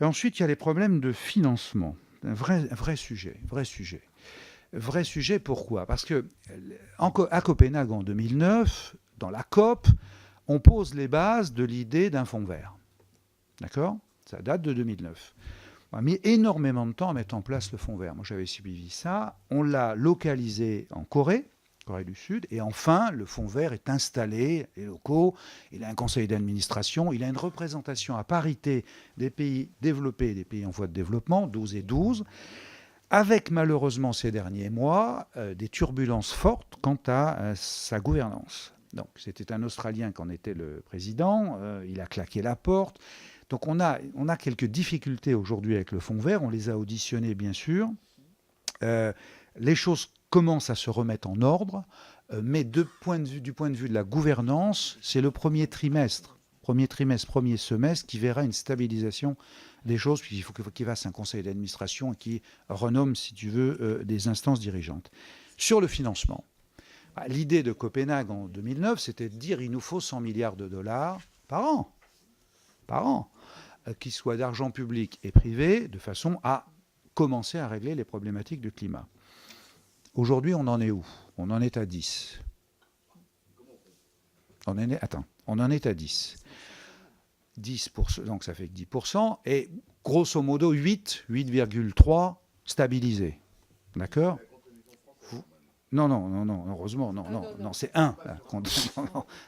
Et ensuite, il y a les problèmes de financement. Un vrai sujet. Vrai sujet, pourquoi? Parce qu'à Copenhague en 2009, dans la COP, on pose les bases de l'idée d'un fonds vert. D'accord? Ça date de 2009. On a mis énormément de temps à mettre en place le fonds vert. Moi, j'avais suivi ça. On l'a localisé en Corée du Sud. Et enfin, le fonds vert est installé, les locaux, il a un conseil d'administration, il a une représentation à parité des pays développés et des pays en voie de développement, 12 et 12, avec malheureusement ces derniers mois des turbulences fortes quant à sa gouvernance. Donc, c'était un Australien qui en était le président, il a claqué la porte. Donc on a quelques difficultés aujourd'hui avec le fonds vert, on les a auditionnés bien sûr. Les choses commencent à se remettre en ordre, mais du point de vue de la gouvernance, c'est le premier semestre qui verra une stabilisation des choses, puisqu'il faut qu'il fasse un conseil d'administration et qui renomme, si tu veux, des instances dirigeantes. Sur le financement, l'idée de Copenhague en 2009, c'était de dire il nous faut 100 milliards de dollars par an, qui soient d'argent public et privé, de façon à commencer à régler les problématiques du climat. Aujourd'hui, on en est où? On en est à 10. On en est à 10. 10%, donc ça fait que 10%, et grosso modo 8,3 stabilisés. D'accord? Non, heureusement, non, c'est 1. La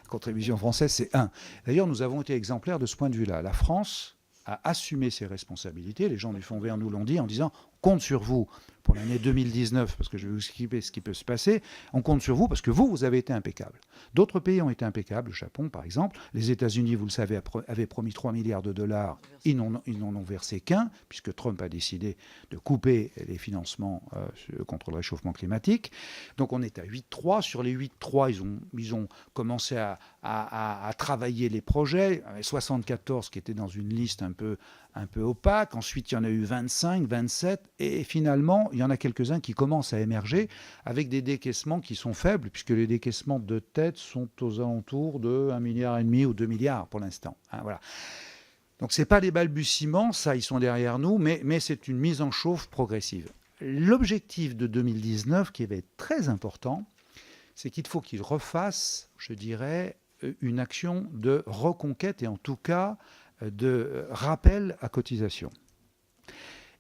contribution française, c'est 1. D'ailleurs, nous avons été exemplaires de ce point de vue-là. La France a assumé ses responsabilités. Les gens du Fonds vert nous l'ont dit en disant « on compte sur vous pour l'année 2019, parce que je vais vous expliquer ce qui peut se passer. On compte sur vous parce que vous avez été impeccable. » D'autres pays ont été impeccables, le Japon par exemple. Les États-Unis, vous le savez, avaient promis 3 milliards de dollars. Ils n'en ont versé qu'un, puisque Trump a décidé de couper les financements contre le réchauffement climatique. Donc on est à 8,3. Sur les 8,3, ils ont commencé à travailler les projets. Il y avait 74 qui étaient dans une liste un peu opaque. Ensuite, il y en a eu 25, 27. Et finalement, il y en a quelques-uns qui commencent à émerger avec des décaissements qui sont faibles, puisque les décaissements de tête sont aux alentours de 1,5 milliard ou 2 milliards pour l'instant. Voilà. Donc, ce n'est pas des balbutiements, ça, ils sont derrière nous, mais c'est une mise en chauffe progressive. L'objectif de 2019, qui va être très important, c'est qu'il faut qu'ils refassent, je dirais, une action de reconquête et en tout cas de rappel à cotisation.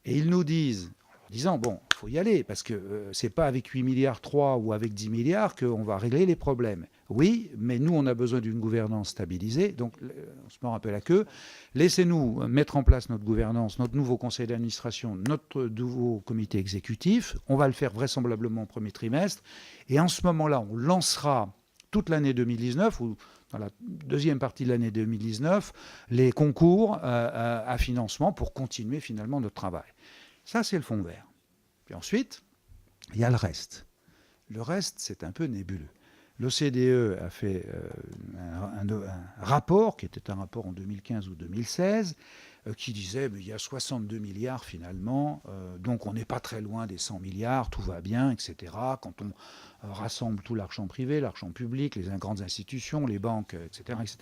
Et ils nous disent, en disant, bon, il faut y aller, parce que c'est pas avec 8 milliards 3 ou avec 10 milliards qu'on va régler les problèmes. Oui, mais nous, on a besoin d'une gouvernance stabilisée, donc on se met un peu la queue. Laissez-nous mettre en place notre gouvernance, notre nouveau conseil d'administration, notre nouveau comité exécutif. On va le faire vraisemblablement au premier trimestre. Et en ce moment-là, on lancera toute l'année 2019, ou dans la deuxième partie de l'année 2019, les concours à financement pour continuer finalement notre travail. Ça, c'est le fonds vert. Puis ensuite, il y a le reste. Le reste, c'est un peu nébuleux. L'OCDE a fait un rapport, qui était un rapport en 2015 ou 2016, qui disait il y a 62 milliards finalement, donc on n'est pas très loin des 100 milliards, tout va bien, etc. Quand on rassemble tout l'argent privé, l'argent public, les grandes institutions, les banques, etc. etc.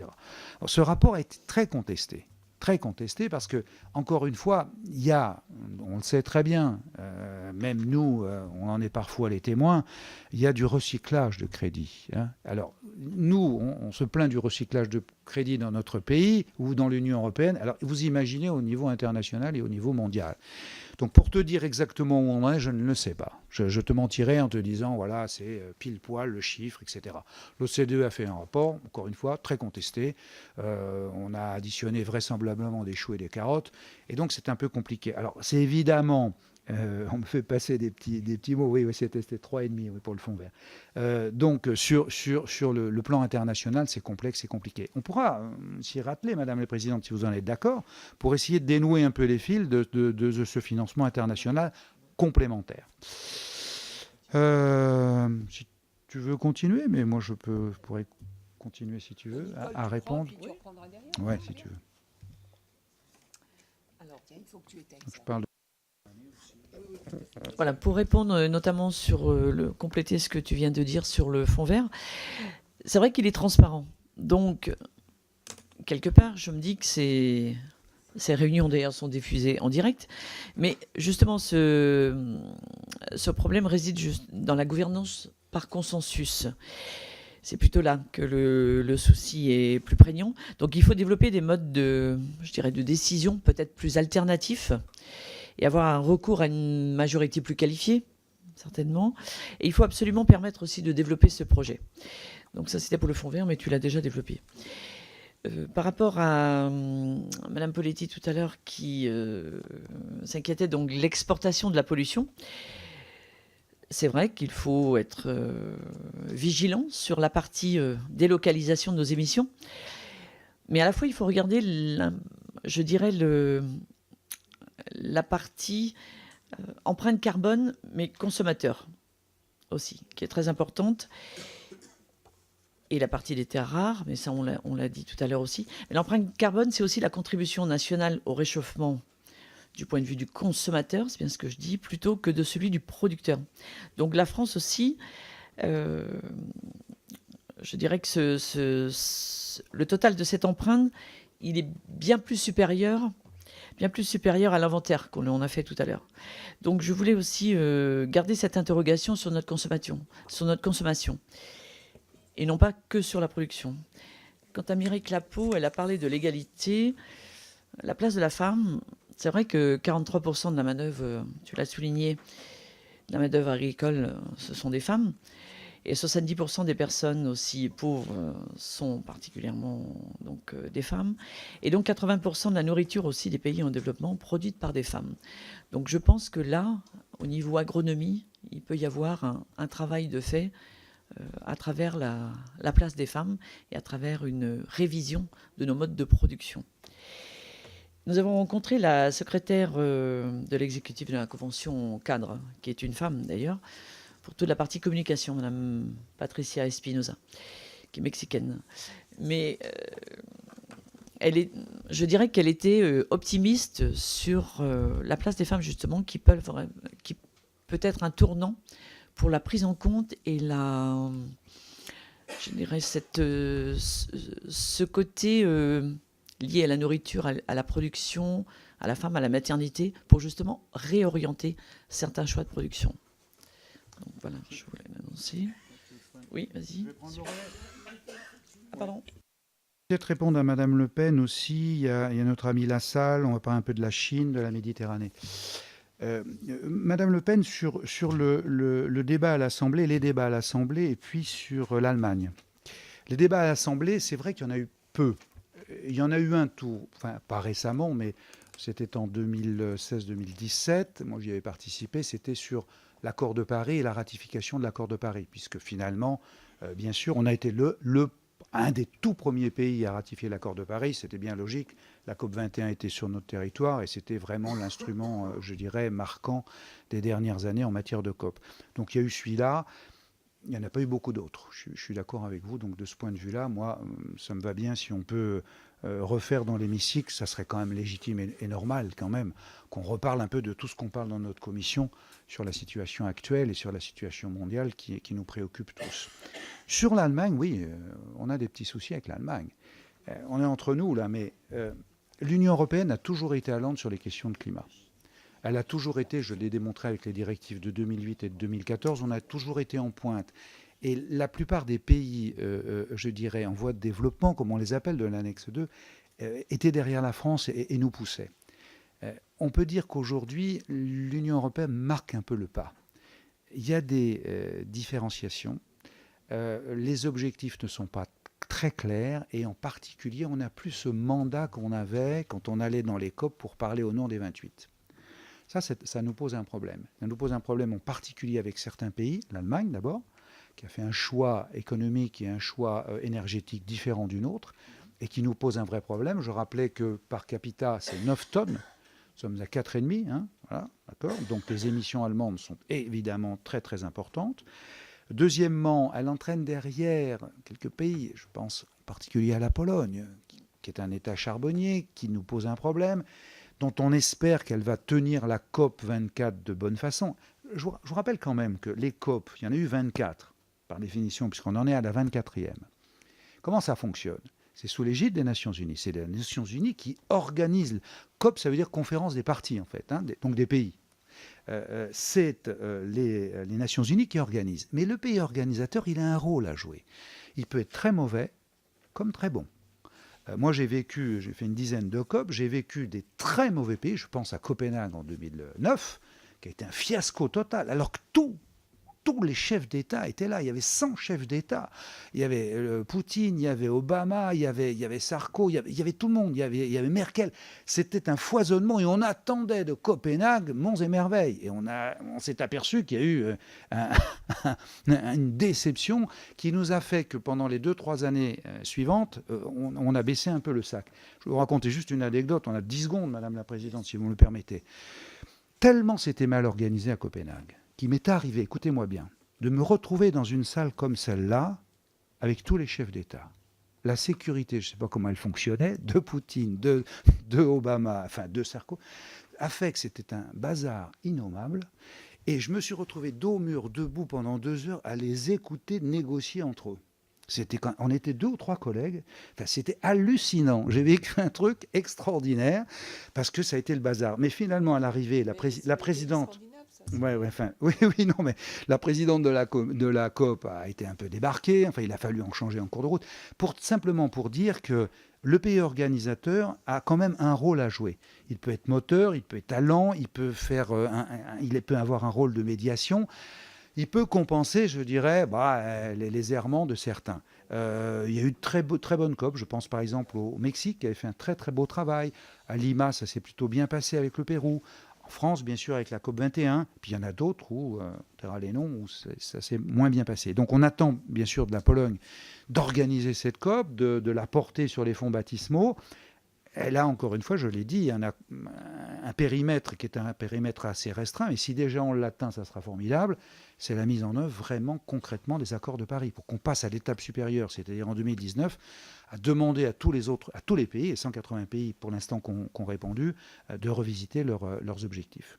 Alors, ce rapport a été très contesté parce que, encore une fois, il y a, on le sait très bien, même nous, on en est parfois les témoins, il y a du recyclage de crédit. Alors, nous, on se plaint du recyclage de crédit dans notre pays ou dans l'Union européenne. Alors, vous imaginez au niveau international et au niveau mondial. Donc, pour te dire exactement où on en est, je ne le sais pas. Je te mentirais en te disant, voilà, c'est pile poil le chiffre, etc. L'OCDE a fait un rapport, encore une fois, très contesté. On a additionné vraisemblablement des choux et des carottes. Et donc, c'est un peu compliqué. Alors, c'est évidemment On me fait passer des petits mots. Oui, c'était 3,5 pour le fonds vert. Donc, sur le plan international, c'est complexe et compliqué. On pourra s'y rappeler, Madame la Présidente, si vous en êtes d'accord, pour essayer de dénouer un peu les fils de ce financement international complémentaire. Si tu veux continuer, mais moi, je pourrais continuer, si tu veux, à répondre. Oui, si tu veux. Alors, il faut que tu éteignes. Je parle de... Voilà, pour répondre notamment sur compléter ce que tu viens de dire sur le fond vert, c'est vrai qu'il est transparent. Donc, quelque part, je me dis que ces réunions d'ailleurs sont diffusées en direct, mais justement ce problème réside juste dans la gouvernance par consensus. C'est plutôt là que le souci est plus prégnant. Donc il faut développer des modes de décision peut-être plus alternatifs et avoir un recours à une majorité plus qualifiée, certainement. Et il faut absolument permettre aussi de développer ce projet. Donc ça, c'était pour le fond vert, mais tu l'as déjà développé. Par rapport à Madame Poletti tout à l'heure qui s'inquiétait donc de l'exportation de la pollution, c'est vrai qu'il faut être vigilant sur la partie délocalisation de nos émissions. Mais à la fois, il faut regarder, la partie empreinte carbone, mais consommateur aussi, qui est très importante. Et la partie des terres rares, mais ça on l'a dit tout à l'heure aussi. Mais l'empreinte carbone, c'est aussi la contribution nationale au réchauffement du point de vue du consommateur, c'est bien ce que je dis, plutôt que de celui du producteur. Donc la France aussi, je dirais que le total de cette empreinte, il est bien plus supérieur à l'inventaire qu'on a fait tout à l'heure. Donc je voulais aussi garder cette interrogation sur notre consommation, et non pas que sur la production. Quant à Mireille Clapeau, elle a parlé de l'égalité, la place de la femme. C'est vrai que 43% de la main-d'œuvre, tu l'as souligné, la main-d'œuvre agricole, ce sont des femmes. Et 70% des personnes aussi pauvres sont particulièrement donc, des femmes. Et donc 80% de la nourriture aussi des pays en développement produite par des femmes. Donc je pense que là, au niveau agronomie, il peut y avoir un travail de fait à travers la place des femmes et à travers une révision de nos modes de production. Nous avons rencontré la secrétaire de l'exécutif de la Convention cadre, qui est une femme d'ailleurs, pour toute la partie communication, Madame Patricia Espinosa, qui est mexicaine. Mais je dirais qu'elle était optimiste sur la place des femmes, justement, qui peut être un tournant pour la prise en compte et ce côté lié à la nourriture, à la production, à la femme, à la maternité, pour justement réorienter certains choix de production. Donc voilà, je voulais l'annoncer. Oui, vas-y. Ah, pardon. Peut-être répondre à Madame Le Pen aussi. Il y a notre ami Lassalle. On va parler un peu de la Chine, de la Méditerranée. Madame Le Pen sur le débat à l'Assemblée, les débats à l'Assemblée, et puis sur l'Allemagne. Les débats à l'Assemblée, c'est vrai qu'il y en a eu peu. Il y en a eu un tout, enfin pas récemment, mais c'était en 2016-2017. Moi, j'y avais participé. C'était sur l'accord de Paris et la ratification de l'accord de Paris, puisque finalement, bien sûr, on a été un des tout premiers pays à ratifier l'accord de Paris. C'était bien logique. La COP21 était sur notre territoire et c'était vraiment l'instrument, je dirais, marquant des dernières années en matière de COP. Donc il y a eu celui-là. Il n'y en a pas eu beaucoup d'autres. Je suis d'accord avec vous. Donc de ce point de vue-là, moi, ça me va bien si on peut refaire dans l'hémicycle. Ça serait quand même légitime et normal quand même qu'on reparle un peu de tout ce qu'on parle dans notre commission sur la situation actuelle et sur la situation mondiale qui nous préoccupe tous. Sur l'Allemagne, oui, on a des petits soucis avec l'Allemagne. On est entre nous là, mais l'Union européenne a toujours été allante sur les questions de climat. Elle a toujours été, je l'ai démontré avec les directives de 2008 et de 2014, on a toujours été en pointe. Et la plupart des pays, je dirais, en voie de développement, comme on les appelle de l'annexe 2, étaient derrière la France et nous poussaient. On peut dire qu'aujourd'hui, l'Union européenne marque un peu le pas. Il y a des différenciations. Les objectifs ne sont pas très clairs et en particulier, on n'a plus ce mandat qu'on avait quand on allait dans les COP pour parler au nom des 28. Ça nous pose un problème. Ça nous pose un problème en particulier avec certains pays, l'Allemagne d'abord, qui a fait un choix économique et un choix énergétique différent du nôtre, et qui nous pose un vrai problème. Je rappelais que par capita, c'est 9 tonnes. Nous sommes à 4,5, hein, voilà, d'accord. Donc les émissions allemandes sont évidemment très très importantes. Deuxièmement, elle entraîne derrière quelques pays, je pense en particulier à la Pologne, qui est un État charbonnier, qui nous pose un problème, dont on espère qu'elle va tenir la COP 24 de bonne façon. Je vous rappelle quand même que les COP, il y en a eu 24, par définition, puisqu'on en est à la 24e. Comment ça fonctionne ? C'est sous l'égide des Nations Unies. C'est les Nations Unies qui organisent. COP, ça veut dire conférence des parties, en fait, hein, donc des pays. C'est les Nations Unies qui organisent. Mais le pays organisateur, il a un rôle à jouer. Il peut être très mauvais comme très bon. Moi, j'ai fait une dizaine de COP, j'ai vécu des très mauvais pays. Je pense à Copenhague en 2009, qui a été un fiasco total, alors que tous les chefs d'État étaient là. Il y avait 100 chefs d'État. Il y avait Poutine, il y avait Obama, il y avait Sarko, il y avait tout le monde, il y avait Merkel. C'était un foisonnement et on attendait de Copenhague monts et merveilles. Et on s'est aperçu qu'il y a eu une déception qui nous a fait que pendant les 2-3 années suivantes, on a baissé un peu le sac. Je vais vous raconter juste une anecdote. On a 10 secondes, Madame la Présidente, si vous me le permettez. Tellement c'était mal organisé à Copenhague, qui m'est arrivé, écoutez-moi bien, de me retrouver dans une salle comme celle-là, avec tous les chefs d'État. La sécurité, je ne sais pas comment elle fonctionnait, de Poutine, de Obama, enfin de Sarko, a fait que c'était un bazar innommable. Et je me suis retrouvé dos au mur, debout pendant 2 heures, à les écouter négocier entre eux. On était 2 ou 3 collègues. Enfin, c'était hallucinant. J'ai vécu un truc extraordinaire parce que ça a été le bazar. Mais finalement, à l'arrivée, la présidente... non, mais la présidente de la COP a été un peu débarquée. Enfin, il a fallu en changer en cours de route. Simplement pour dire que le pays organisateur a quand même un rôle à jouer. Il peut être moteur, il peut être allant, il peut avoir un rôle de médiation. Il peut compenser, je dirais, les errements de certains. Il y a eu de très bonnes COP. Je pense par exemple au Mexique, qui avait fait un très très beau travail. À Lima, ça s'est plutôt bien passé avec le Pérou. En France, bien sûr, avec la COP 21. Puis il y en a d'autres où, on dira les noms, où ça s'est moins bien passé. Donc on attend, bien sûr, de la Pologne d'organiser cette COP, de la porter sur les fonds baptismaux. Elle a, encore une fois, je l'ai dit, un périmètre qui est un périmètre assez restreint. Et si déjà on l'atteint, ça sera formidable. C'est la mise en œuvre vraiment concrètement des accords de Paris pour qu'on passe à l'étape supérieure, c'est-à-dire en 2019, à demander à tous les pays, et 180 pays pour l'instant qui ont répondu, de revisiter leurs objectifs.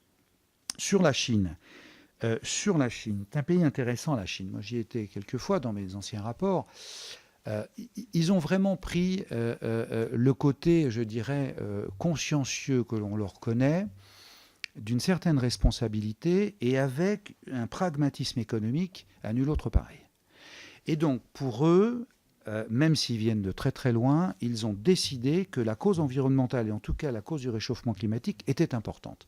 Sur la Chine, c'est un pays intéressant, la Chine. Moi, j'y étais quelques fois dans mes anciens rapports. Ils ont vraiment pris le côté, je dirais, consciencieux que l'on leur connaît, d'une certaine responsabilité et avec un pragmatisme économique à nul autre pareil. Et donc, pour eux, même s'ils viennent de très très loin, ils ont décidé que la cause environnementale, et en tout cas la cause du réchauffement climatique, était importante.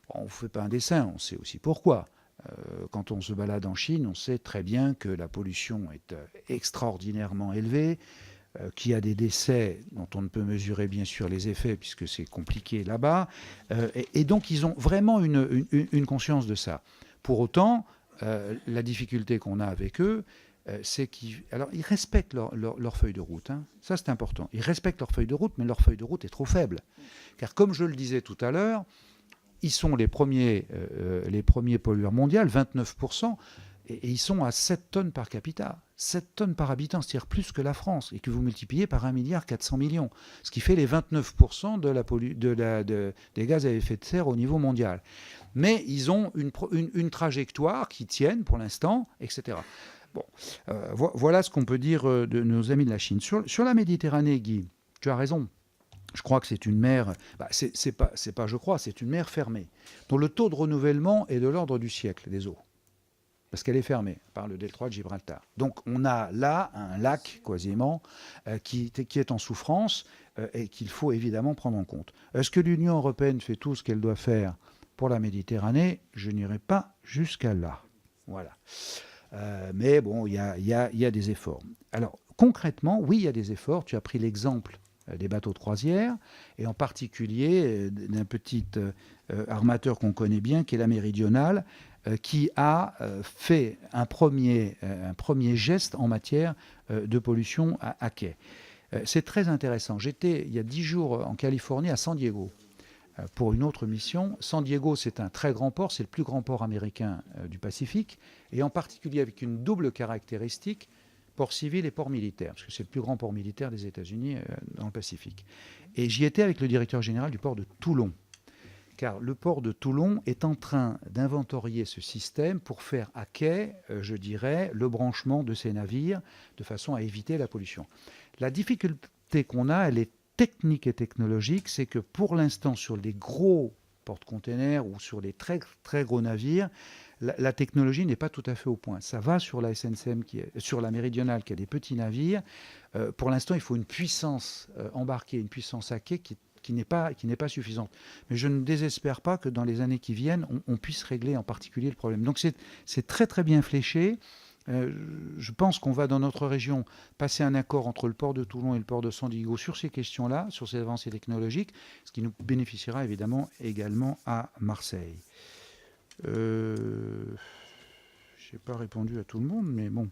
Bon, on ne fait pas un dessin, on sait aussi pourquoi. Quand on se balade en Chine, on sait très bien que la pollution est extraordinairement élevée, qu'il y a des décès dont on ne peut mesurer bien sûr les effets puisque c'est compliqué là-bas. Et donc ils ont vraiment une conscience de ça. Pour autant, la difficulté qu'on a avec eux, c'est qu'ils respectent leur feuille de route. Hein. Ça, c'est important. Ils respectent leur feuille de route, mais leur feuille de route est trop faible. Car comme je le disais tout à l'heure, ils sont les premiers pollueurs mondiaux, 29%, et ils sont à 7 tonnes par capita, 7 tonnes par habitant, c'est-à-dire plus que la France, et que vous multipliez par 1,4 milliard, ce qui fait les 29% des gaz à effet de serre au niveau mondial. Mais ils ont une trajectoire qui tienne pour l'instant, etc. Bon, voilà ce qu'on peut dire de nos amis de la Chine. Sur la Méditerranée, Guy, tu as raison. Je crois que c'est une mer, c'est une mer fermée, dont le taux de renouvellement est de l'ordre du siècle des eaux, parce qu'elle est fermée par le détroit de Gibraltar. Donc on a là un lac quasiment qui est en souffrance et qu'il faut évidemment prendre en compte. Est-ce que l'Union européenne fait tout ce qu'elle doit faire pour la Méditerranée? Je n'irai pas jusqu'à là. Voilà. Mais bon, il y a des efforts. Alors concrètement, oui, il y a des efforts. Tu as pris l'exemple des bateaux de croisière, et en particulier d'un petit armateur qu'on connaît bien, qui est la Méridionale, qui a fait un premier geste en matière de pollution à quai. C'est très intéressant. J'étais il y a 10 jours en Californie, à San Diego, pour une autre mission. San Diego, c'est un très grand port, c'est le plus grand port américain du Pacifique, et en particulier avec une double caractéristique, port civil et port militaire, parce que c'est le plus grand port militaire des États-Unis dans le Pacifique. Et j'y étais avec le directeur général du port de Toulon, car le port de Toulon est en train d'inventorier ce système pour faire à quai, je dirais, le branchement de ces navires, de façon à éviter la pollution. La difficulté qu'on a, elle est technique et technologique, c'est que pour l'instant, sur les gros porte-containers ou sur les très, très gros navires, la technologie n'est pas tout à fait au point. Ça va sur la SNCM, sur la Méridionale, qui a des petits navires. Pour l'instant, il faut une puissance embarquée, une puissance à quai qui n'est pas suffisante. Mais je ne désespère pas que dans les années qui viennent, on puisse régler en particulier le problème. Donc c'est très très bien fléché. Je pense qu'on va dans notre région passer un accord entre le port de Toulon et le port de San Diego sur ces questions-là, sur ces avancées technologiques, ce qui nous bénéficiera évidemment également à Marseille. Je n'ai pas répondu à tout le monde, mais bon.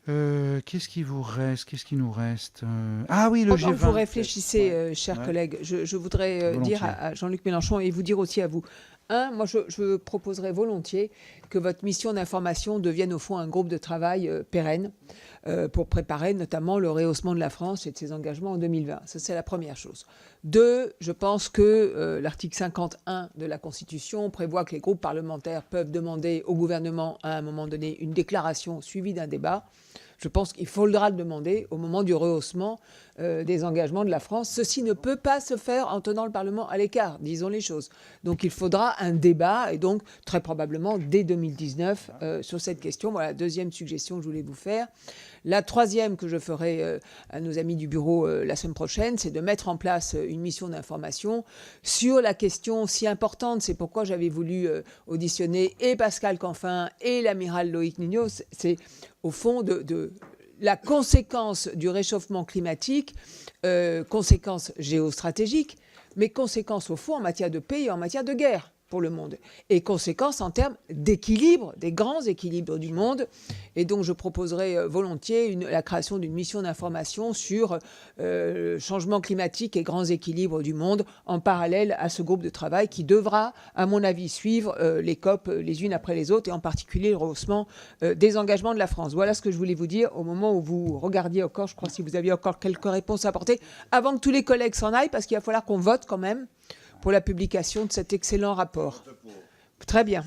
Qu'est-ce qui vous reste? Qu'est-ce qui nous reste? Ah oui, le G20. Pendant que vous réfléchissez, chers collègues, je voudrais dire à Jean-Luc Mélenchon et vous dire aussi à vous. Moi, je proposerais volontiers que votre mission d'information devienne au fond un groupe de travail pérenne pour préparer notamment le rehaussement de la France et de ses engagements en 2020. Ça, c'est la première chose. 2, je pense que l'article 51 de la Constitution prévoit que les groupes parlementaires peuvent demander au gouvernement à un moment donné une déclaration suivie d'un débat. Je pense qu'il faudra le demander au moment du rehaussement des engagements de la France. Ceci ne peut pas se faire en tenant le Parlement à l'écart, disons les choses. Donc il faudra un débat, et donc très probablement dès 2019 sur cette question. Voilà la deuxième suggestion que je voulais vous faire. La troisième que je ferai à nos amis du bureau la semaine prochaine, c'est de mettre en place une mission d'information sur la question si importante. C'est pourquoi j'avais voulu auditionner et Pascal Canfin et l'amiral Loïc Nigno. C'est au fond de la conséquence du réchauffement climatique, conséquence géostratégique, mais conséquence au fond en matière de paix et en matière de guerre pour le monde, et conséquence en termes d'équilibre, des grands équilibres du monde. Et donc je proposerai volontiers la création d'une mission d'information sur le changement climatique et grands équilibres du monde en parallèle à ce groupe de travail qui devra, à mon avis, suivre les COP les unes après les autres, et en particulier le rehaussement des engagements de la France. Voilà ce que je voulais vous dire au moment où vous regardiez encore, je crois, si vous aviez encore quelques réponses à apporter, avant que tous les collègues s'en aillent, parce qu'il va falloir qu'on vote quand même pour la publication de cet excellent rapport. Très bien.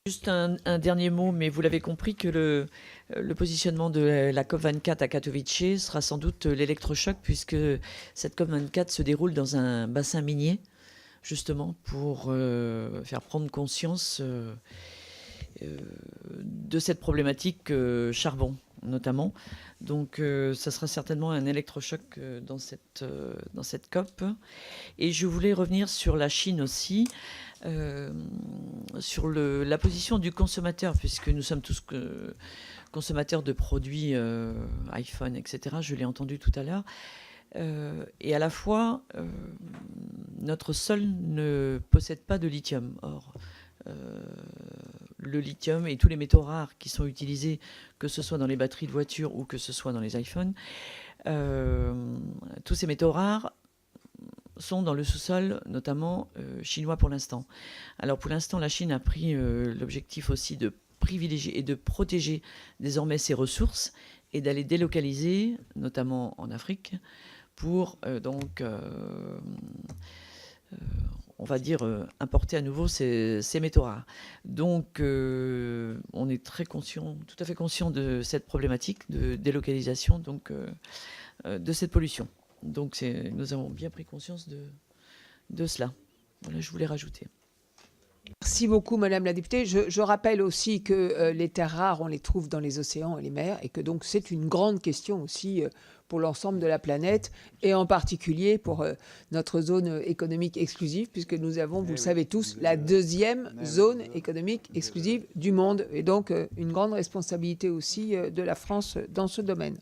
Juste un dernier mot, mais vous l'avez compris que le positionnement de la COP24 à Katowice sera sans doute l'électrochoc, puisque cette COP24 se déroule dans un bassin minier, justement pour faire prendre conscience de cette problématique charbon, notamment. Donc ça sera certainement un électrochoc dans cette COP. Et je voulais revenir sur la Chine aussi, sur la position du consommateur, puisque nous sommes tous consommateurs de produits iPhone, etc. Je l'ai entendu tout à l'heure. Et à la fois, notre sol ne possède pas de lithium. Or, le lithium et tous les métaux rares qui sont utilisés, que ce soit dans les batteries de voitures ou que ce soit dans les iPhones, tous ces métaux rares sont dans le sous-sol, notamment chinois pour l'instant. Alors pour l'instant, la Chine a pris l'objectif aussi de privilégier et de protéger désormais ses ressources et d'aller délocaliser, notamment en Afrique, pour on va dire, importer à nouveau ces métaux rares. Donc, on est tout à fait conscient de cette problématique de délocalisation, donc, de cette pollution. Donc, nous avons bien pris conscience de cela. Voilà, je voulais rajouter. Merci beaucoup, Madame la députée. Je rappelle aussi que les terres rares, on les trouve dans les océans et les mers, et que donc c'est une grande question aussi pour l'ensemble de la planète, et en particulier pour notre zone économique exclusive, puisque nous avons, vous le savez tous, la deuxième zone économique exclusive du monde, et donc une grande responsabilité aussi de la France dans ce domaine.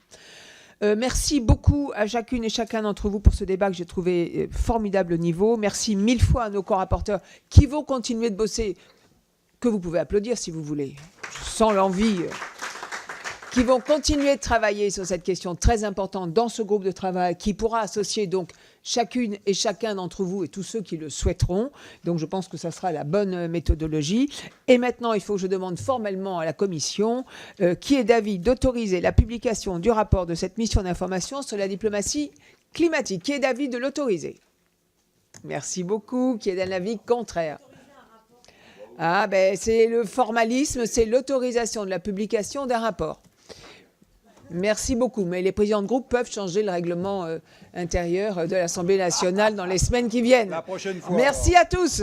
Merci beaucoup à chacune et chacun d'entre vous pour ce débat que j'ai trouvé formidable au niveau. Merci mille fois à nos co-rapporteurs qui vont continuer de bosser, que vous pouvez applaudir si vous voulez. Je sens l'envie. Qui vont continuer de travailler sur cette question très importante dans ce groupe de travail qui pourra associer donc chacune et chacun d'entre vous et tous ceux qui le souhaiteront. Donc je pense que ça sera la bonne méthodologie. Et maintenant, il faut que je demande formellement à la Commission qui est d'avis d'autoriser la publication du rapport de cette mission d'information sur la diplomatie climatique. Qui est d'avis de l'autoriser? Merci beaucoup. Qui est d'un avis contraire? Ah ben c'est le formalisme, c'est l'autorisation de la publication d'un rapport. Merci beaucoup, mais les présidents de groupe peuvent changer le règlement intérieur de l'Assemblée nationale dans les semaines qui viennent. La prochaine fois. Merci à tous.